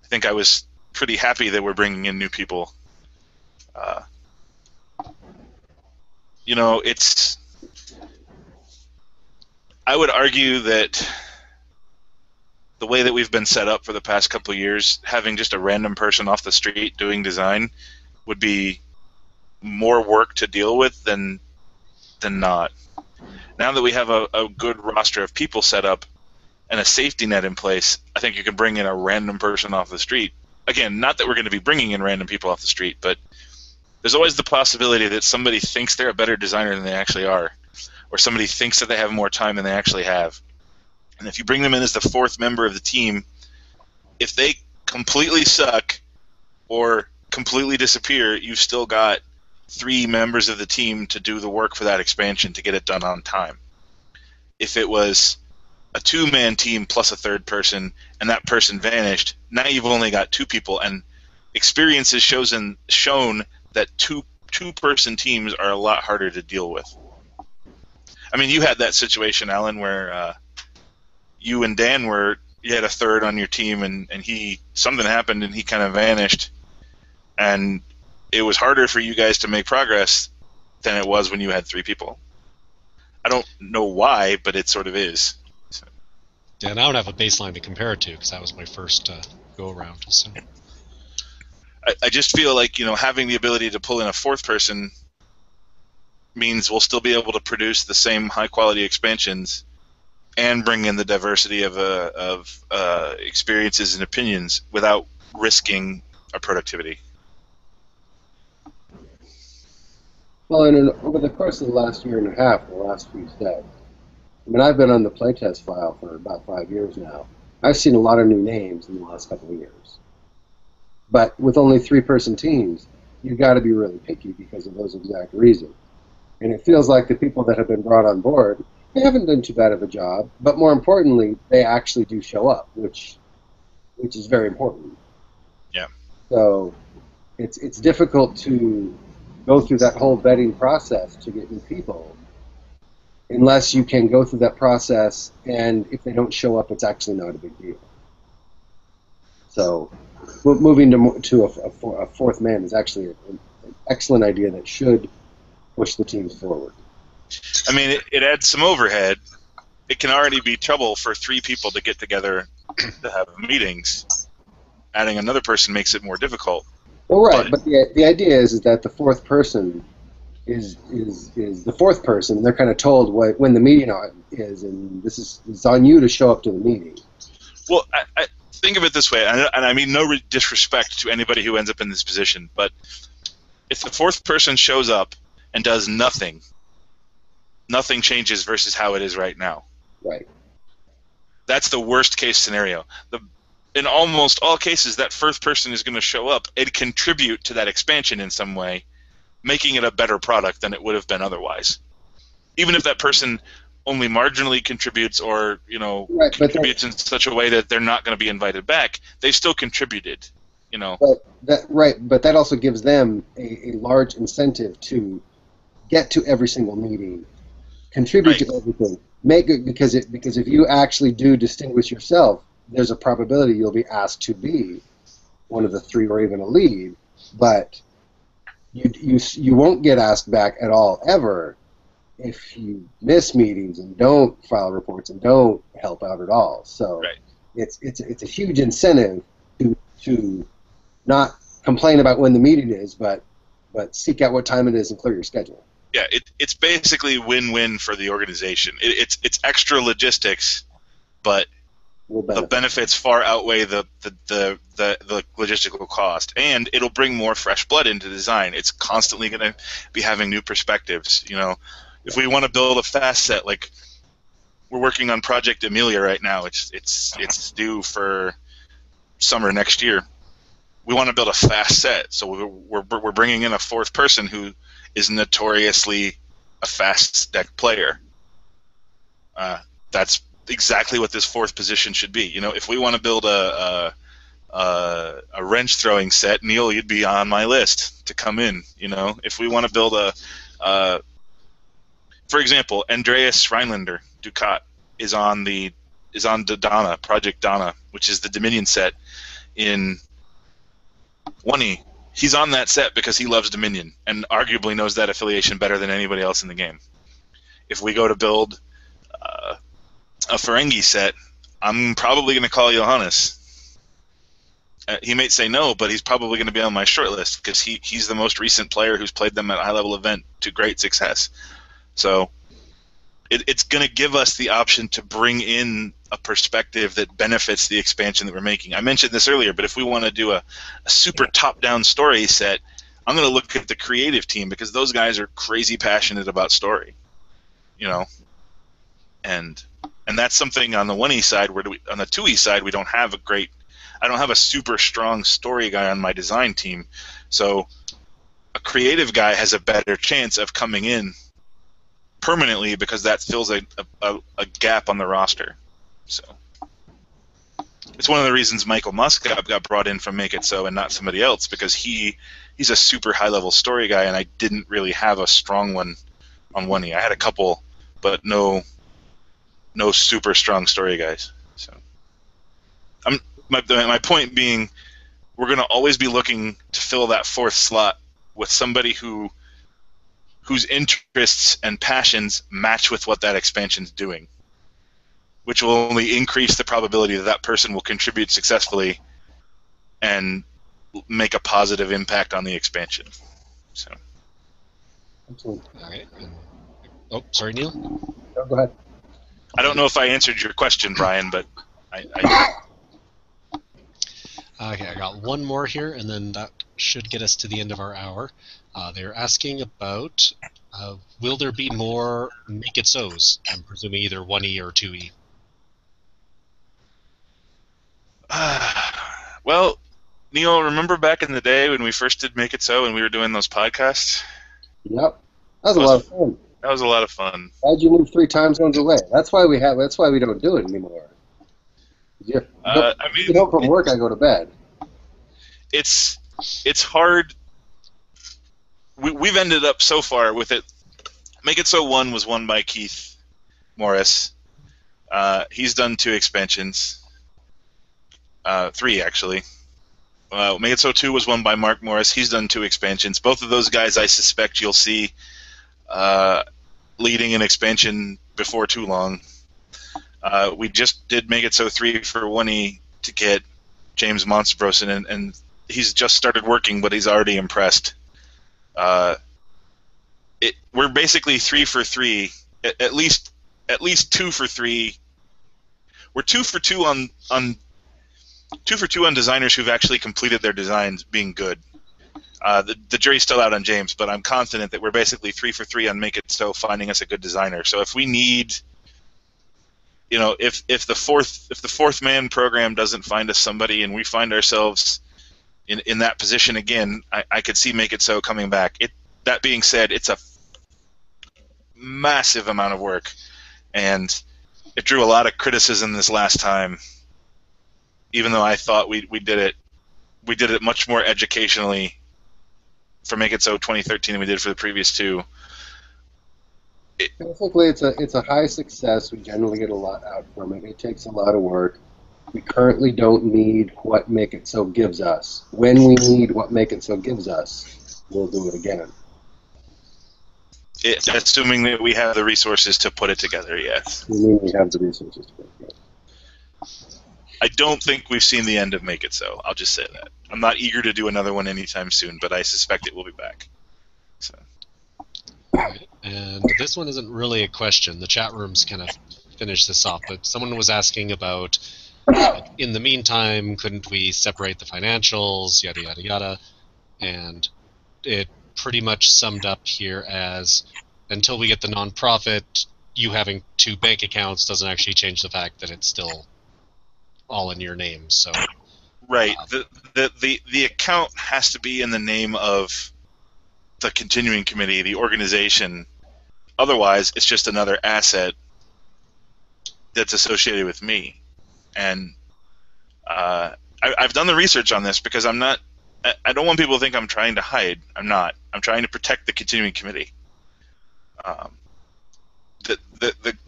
I think I was pretty happy that we're bringing in new people. It's... I would argue that the way that we've been set up for the past couple of years, having just a random person off the street doing design would be more work to deal with than not. Now that we have a good roster of people set up and a safety net in place, I think you can bring in a random person off the street. Again, not that we're going to be bringing in random people off the street, but there's always the possibility that somebody thinks they're a better designer than they actually are, or somebody thinks that they have more time than they actually have. And if you bring them in as the fourth member of the team, if they completely suck or completely disappear, you've still got 3 members of the team to do the work for that expansion to get it done on time. If it was a 2-man team plus a third person and that person vanished, now you've only got 2 people, and experience has shown that two-person teams are a lot harder to deal with. I mean, you had that situation, Alan, where you and Dan you had a third on your team, and something happened and he kind of vanished, and it was harder for you guys to make progress than it was when you had 3 people. I don't know why, but it sort of is. So. Yeah, and I don't have a baseline to compare it to because that was my first go-around. So. I just feel like, having the ability to pull in a 4th person means we'll still be able to produce the same high-quality expansions and bring in the diversity of experiences and opinions without risking our productivity. Well, over the course of the last year and a half, the last few sets, I mean, I've been on the playtest file for about 5 years now. I've seen a lot of new names in the last couple of years. But with only 3-person teams, you've got to be really picky because of those exact reasons. And it feels like the people that have been brought on board, they haven't done too bad of a job, but more importantly, they actually do show up, which is very important. Yeah. So it's difficult to go through that whole vetting process to get new people unless you can go through that process, and if they don't show up, it's actually not a big deal. So moving to a 4th man is actually an excellent idea that should push the teams forward. I mean, it adds some overhead. It can already be trouble for 3 people to get together to have meetings. Adding another person makes it more difficult. Well, right, but the idea is that the fourth person is the fourth person. They're kind of told when the meeting is, and this is on you to show up to the meeting. Well, I think of it this way, and I mean no disrespect to anybody who ends up in this position, but if the fourth person shows up and does nothing changes versus how it is right now. Right. That's the worst case scenario. In almost all cases, that first person is going to show up and contribute to that expansion in some way, making it a better product than it would have been otherwise. Even if that person only marginally contributes or, contributes in such a way that they're not going to be invited back, they've still contributed, But that also gives them a large incentive to get to every single meeting, contribute to everything, make it because if you actually do distinguish yourself, there's a probability you'll be asked to be one of the 3 or even a lead, but you won't get asked back at all ever if you miss meetings and don't file reports and don't help out at all. So it's a huge incentive to not complain about when the meeting is, but seek out what time it is and clear your schedule. Yeah, it's basically win-win for the organization. It's extra logistics, but the benefits far outweigh the logistical cost, and it'll bring more fresh blood into design. It's constantly going to be having new perspectives. If we want to build a fast set, like we're working on Project Amelia right now, it's due for summer next year. We want to build a fast set, so we're bringing in a fourth person who is notoriously a fast deck player. That's exactly what this fourth position should be. If we want to build a wrench throwing set, Neil, you'd be on my list to come in. If we want to build for example, Andreas Rhinelander Ducat is on the Donna Project Donna, which is the Dominion set in 1E. He's on that set because he loves Dominion and arguably knows that affiliation better than anybody else in the game. If we go to build a Ferengi set, I'm probably going to call Johannes. He might say no, but he's probably going to be on my short list because he's the most recent player who's played them at a high-level event to great success. So it's going to give us the option to bring in a perspective that benefits the expansion that we're making. I mentioned this earlier, but if we want to do a super top-down story set, I'm going to look at the creative team because those guys are crazy passionate about story, and that's something on the 1E side. On the 2E side, we don't have I don't have a super strong story guy on my design team, so a creative guy has a better chance of coming in permanently because that fills a gap on the roster. So it's one of the reasons Michael Musk got brought in from Make It So and not somebody else, because he's a super high-level story guy, and I didn't really have a strong one on 1E. I had a couple, but no super strong story guys. So my point being, we're going to always be looking to fill that fourth slot with somebody whose interests and passions match with what that expansion's doing, which will only increase the probability that that person will contribute successfully and make a positive impact on the expansion. So. Absolutely. All right. Oh, sorry, Neil? No, go ahead. I don't know if I answered your question, Brian, but I Okay, I got one more here, and then that should get us to the end of our hour. They're asking about, will there be more Make It So's? I'm presuming either 1E or 2E. Well, Neil, remember back in the day when we first did Make It So and we were doing those podcasts? Yep. That was a lot of fun. That was a lot of fun. How'd you move 3 time zones away? That's why we don't do it anymore. You get home from work, I go to bed. It's hard. We've ended up so far with it. Make It So 1 was won by Keith Morris. He's done 2 expansions. 3, actually. Make It So 2 was won by Mark Morris. He's done 2 expansions. Both of those guys, I suspect you'll see leading an expansion before too long. We just did Make It So 3 for 1E to get James Monstebros in, and he's just started working, but he's already impressed. We're basically 3 for 3, at least 2 for 3. We're 2 for 2 on 2 for 2 on designers who've actually completed their designs being good. The jury's still out on James, but I'm confident that we're basically 3 for 3 on Make It So finding us a good designer. So if we need, if the fourth man program doesn't find us somebody and we find ourselves in that position again, I could see Make It So coming back. That being said, it's a massive amount of work, and it drew a lot of criticism this last time. Even though I thought we did it much more educationally for Make It So 2013 than we did for the previous two. Basically, it's a high success. We generally get a lot out from it. It takes a lot of work. We currently don't need what Make It So gives us. When we need what Make It So gives us, we'll do it again. Assuming that we have the resources to put it together, yes. Assuming we have the resources to put it together. I don't think we've seen the end of Make It So. I'll just say that. I'm not eager to do another one anytime soon, but I suspect it will be back. So. And this one isn't really a question. The chat room's kind of finished this off, but someone was asking about, in the meantime, couldn't we separate the financials, yada, yada, yada. And it pretty much summed up here as, until we get the nonprofit, you having 2 bank accounts doesn't actually change the fact that it's still all in your name. So right. The account has to be in the name of the continuing committee, the organization. Otherwise, it's just another asset that's associated with me. And I've done the research on this because I don't want people to think I'm trying to hide. I'm not. I'm trying to protect the continuing committee.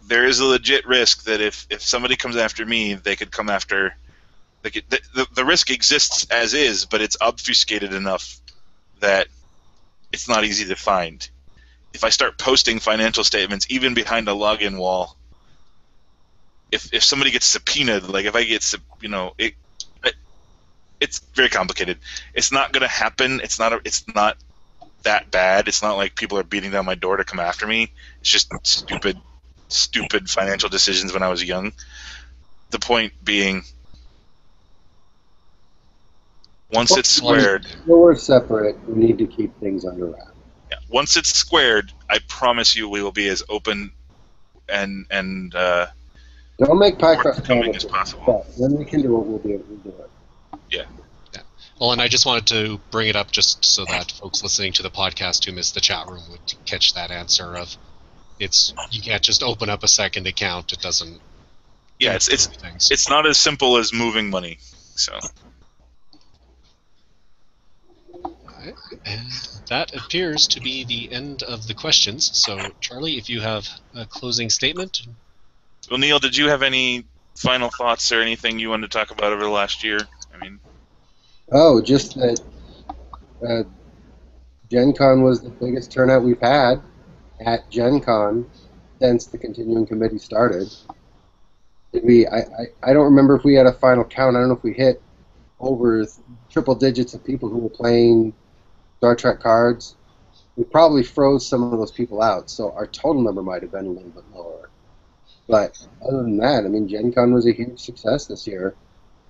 There is a legit risk that if somebody comes after me, they could come after. The risk exists as is, but it's obfuscated enough that it's not easy to find. If I start posting financial statements, even behind a login wall, if somebody gets subpoenaed, like if I get, it's very complicated. It's not going to happen. It's not that bad. It's not like people are beating down my door to come after me. It's just stupid financial decisions when I was young. The point being, once it's squared, we're separate. We need to keep things under wraps. Yeah, once it's squared, I promise you, we will be as open and don't make pie crust forthcoming as possible. But when we can do it, we'll be able to do it. Yeah. Well, and I just wanted to bring it up just so that folks listening to the podcast who missed the chat room would catch that answer of, you can't just open up a second account. It doesn't. Yeah, it's not as simple as moving money. So. And that appears to be the end of the questions. So, Charlie, if you have a closing statement. Well, Neil, did you have any final thoughts or anything you wanted to talk about over the last year? I mean. Oh, just that GenCon was the biggest turnout we've had at GenCon since the continuing committee started. I don't remember if we had a final count. I don't know if we hit over triple digits of people who were playing Star Trek cards. We probably froze some of those people out, so our total number might have been a little bit lower. But other than that, I mean, GenCon was a huge success this year.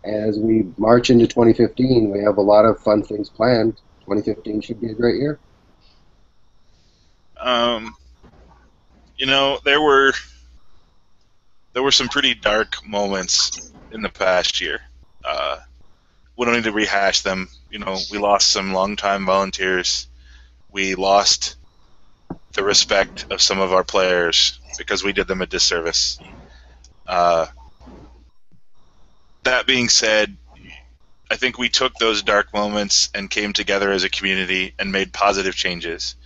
As we march into 2015, we have a lot of fun things planned. 2015 should be a great year. There were some pretty dark moments in the past year. We don't need to rehash them. We lost some longtime volunteers. We lost the respect of some of our players because we did them a disservice. That being said, I think we took those dark moments and came together as a community and made positive changes.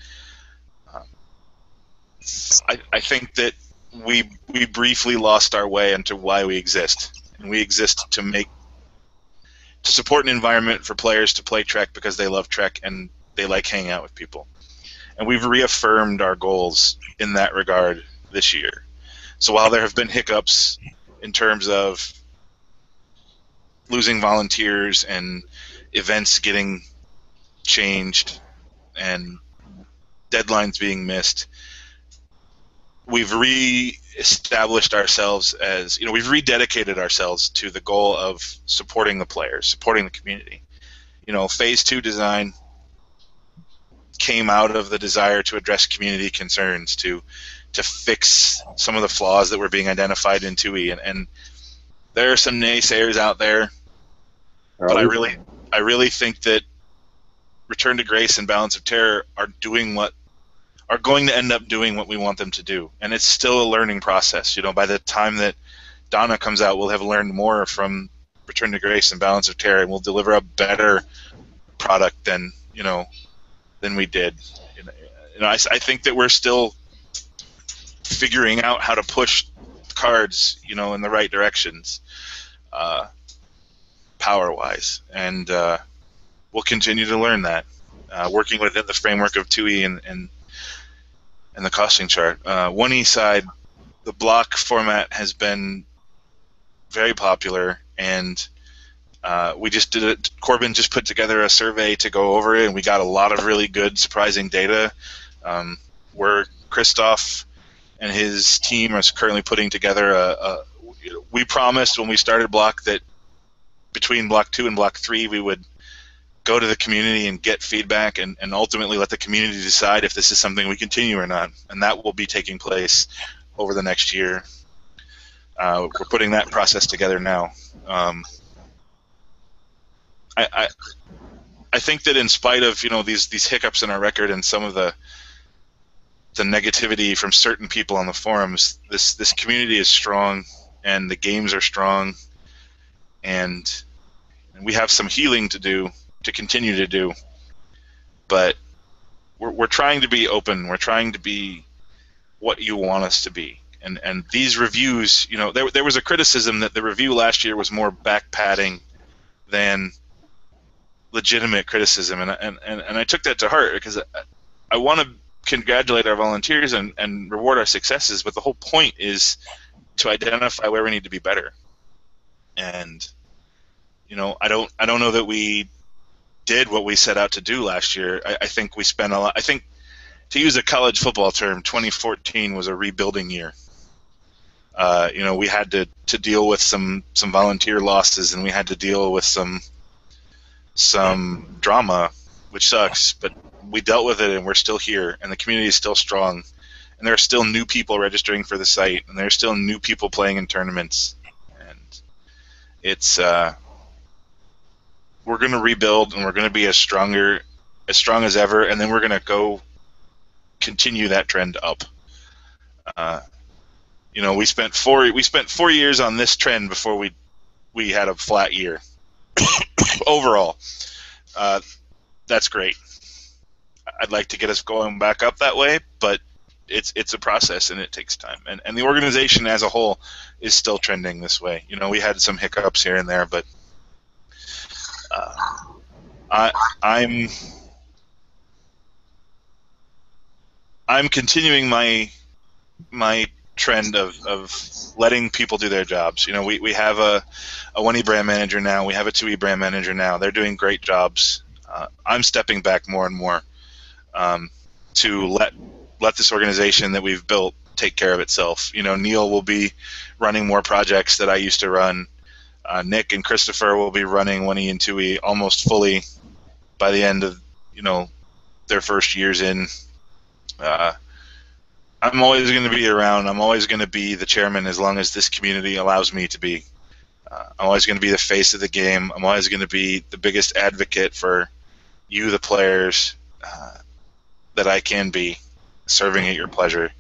I think that we briefly lost our way into why we exist, and we exist to support an environment for players to play Trek because they love Trek and they like hanging out with people. and we've reaffirmed our goals in that regard this year. So while there have been hiccups in terms of losing volunteers and events getting changed and deadlines being missed, we've re-established ourselves as, we've rededicated ourselves to the goal of supporting the players, supporting the community. Phase 2 design came out of the desire to address community concerns, to fix some of the flaws that were being identified in 2E, and there are some naysayers out there, but I really think that Return to Grace and Balance of Terror are going to end up doing what we want them to do, and it's still a learning process. By the time that Donna comes out, we'll have learned more from Return to Grace and Balance of Terror, and we'll deliver a better product than we did. I think that we're still figuring out how to push cards, in the right directions, power-wise, and we'll continue to learn that, working within the framework of 2E and the costing chart. 1E side, the block format has been very popular, and we just did it. Corbin just put together a survey to go over it, and we got a lot of really good, surprising data. Where Christoph and his team are currently putting together we promised when we started Block that between Block 2 and Block 3 we would go to the community and get feedback and ultimately let the community decide if this is something we continue or not. And that will be taking place over the next year. We're putting that process together now. I think that in spite of these hiccups in our record and some of the negativity from certain people on the forums, this community is strong and the games are strong, and we have some healing to do, to continue to do, but we're trying to be open. We're trying to be what you want us to be. And these reviews, there was a criticism that the review last year was more back-padding than legitimate criticism, and I took that to heart because I want to congratulate our volunteers and reward our successes, but the whole point is to identify where we need to be better. And I don't know that we did what we set out to do last year. I think we spent a lot. I think, to use a college football term, 2014 was a rebuilding year. We had to deal with some volunteer losses, and we had to deal with some drama, which sucks, but we dealt with it, and we're still here, and the community is still strong, and there are still new people registering for the site, and there are still new people playing in tournaments, and it's we're going to rebuild, and we're going to be as strong as ever, and then we're going to go continue that trend up. We spent 4 years on this trend before we had a flat year. Overall, that's great. I'd like to get us going back up that way, but it's a process and it takes time. And the organization as a whole is still trending this way. We had some hiccups here and there, but I'm continuing my trend of letting people do their jobs. We have a 1E brand manager now. We have a 2E brand manager now. They're doing great jobs. I'm stepping back more and more to let this organization that we've built take care of itself. Neil will be running more projects that I used to run. Nick and Christopher will be running 1E and 2E almost fully by the end of their first years in. I'm always going to be around. I'm always going to be the chairman as long as this community allows me to be. I'm always going to be the face of the game. I'm always going to be the biggest advocate for you, the players, that I can be, serving at your pleasure.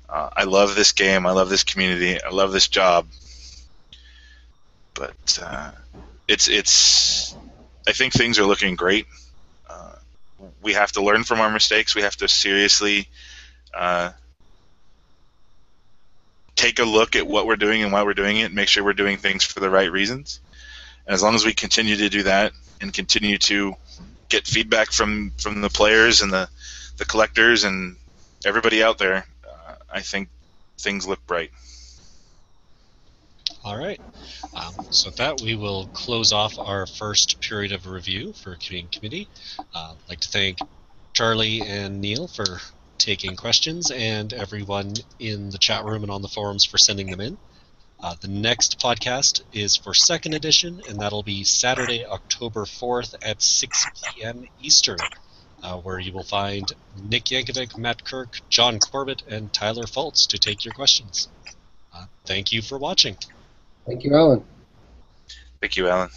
I love this game. I love this community. I love this job. But it's. I think things are looking great. We have to learn from our mistakes. We have to seriously take a look at what we're doing and why we're doing it, and make sure we're doing things for the right reasons. And as long as we continue to do that and continue to get feedback from the players and the the collectors and everybody out there, I think things look bright. All right. So with that, we will close off our first period of review for committee. I'd like to thank Charlie and Neil for taking questions, and everyone in the chat room and on the forums for sending them in. The next podcast is for second edition, and that'll be Saturday, October 4th at 6 p.m. Eastern, where you will find Nick Yankovic, Matt Kirk, John Corbett, and Tyler Fultz to take your questions. Thank you for watching. Thank you, Alan. Thank you, Alan.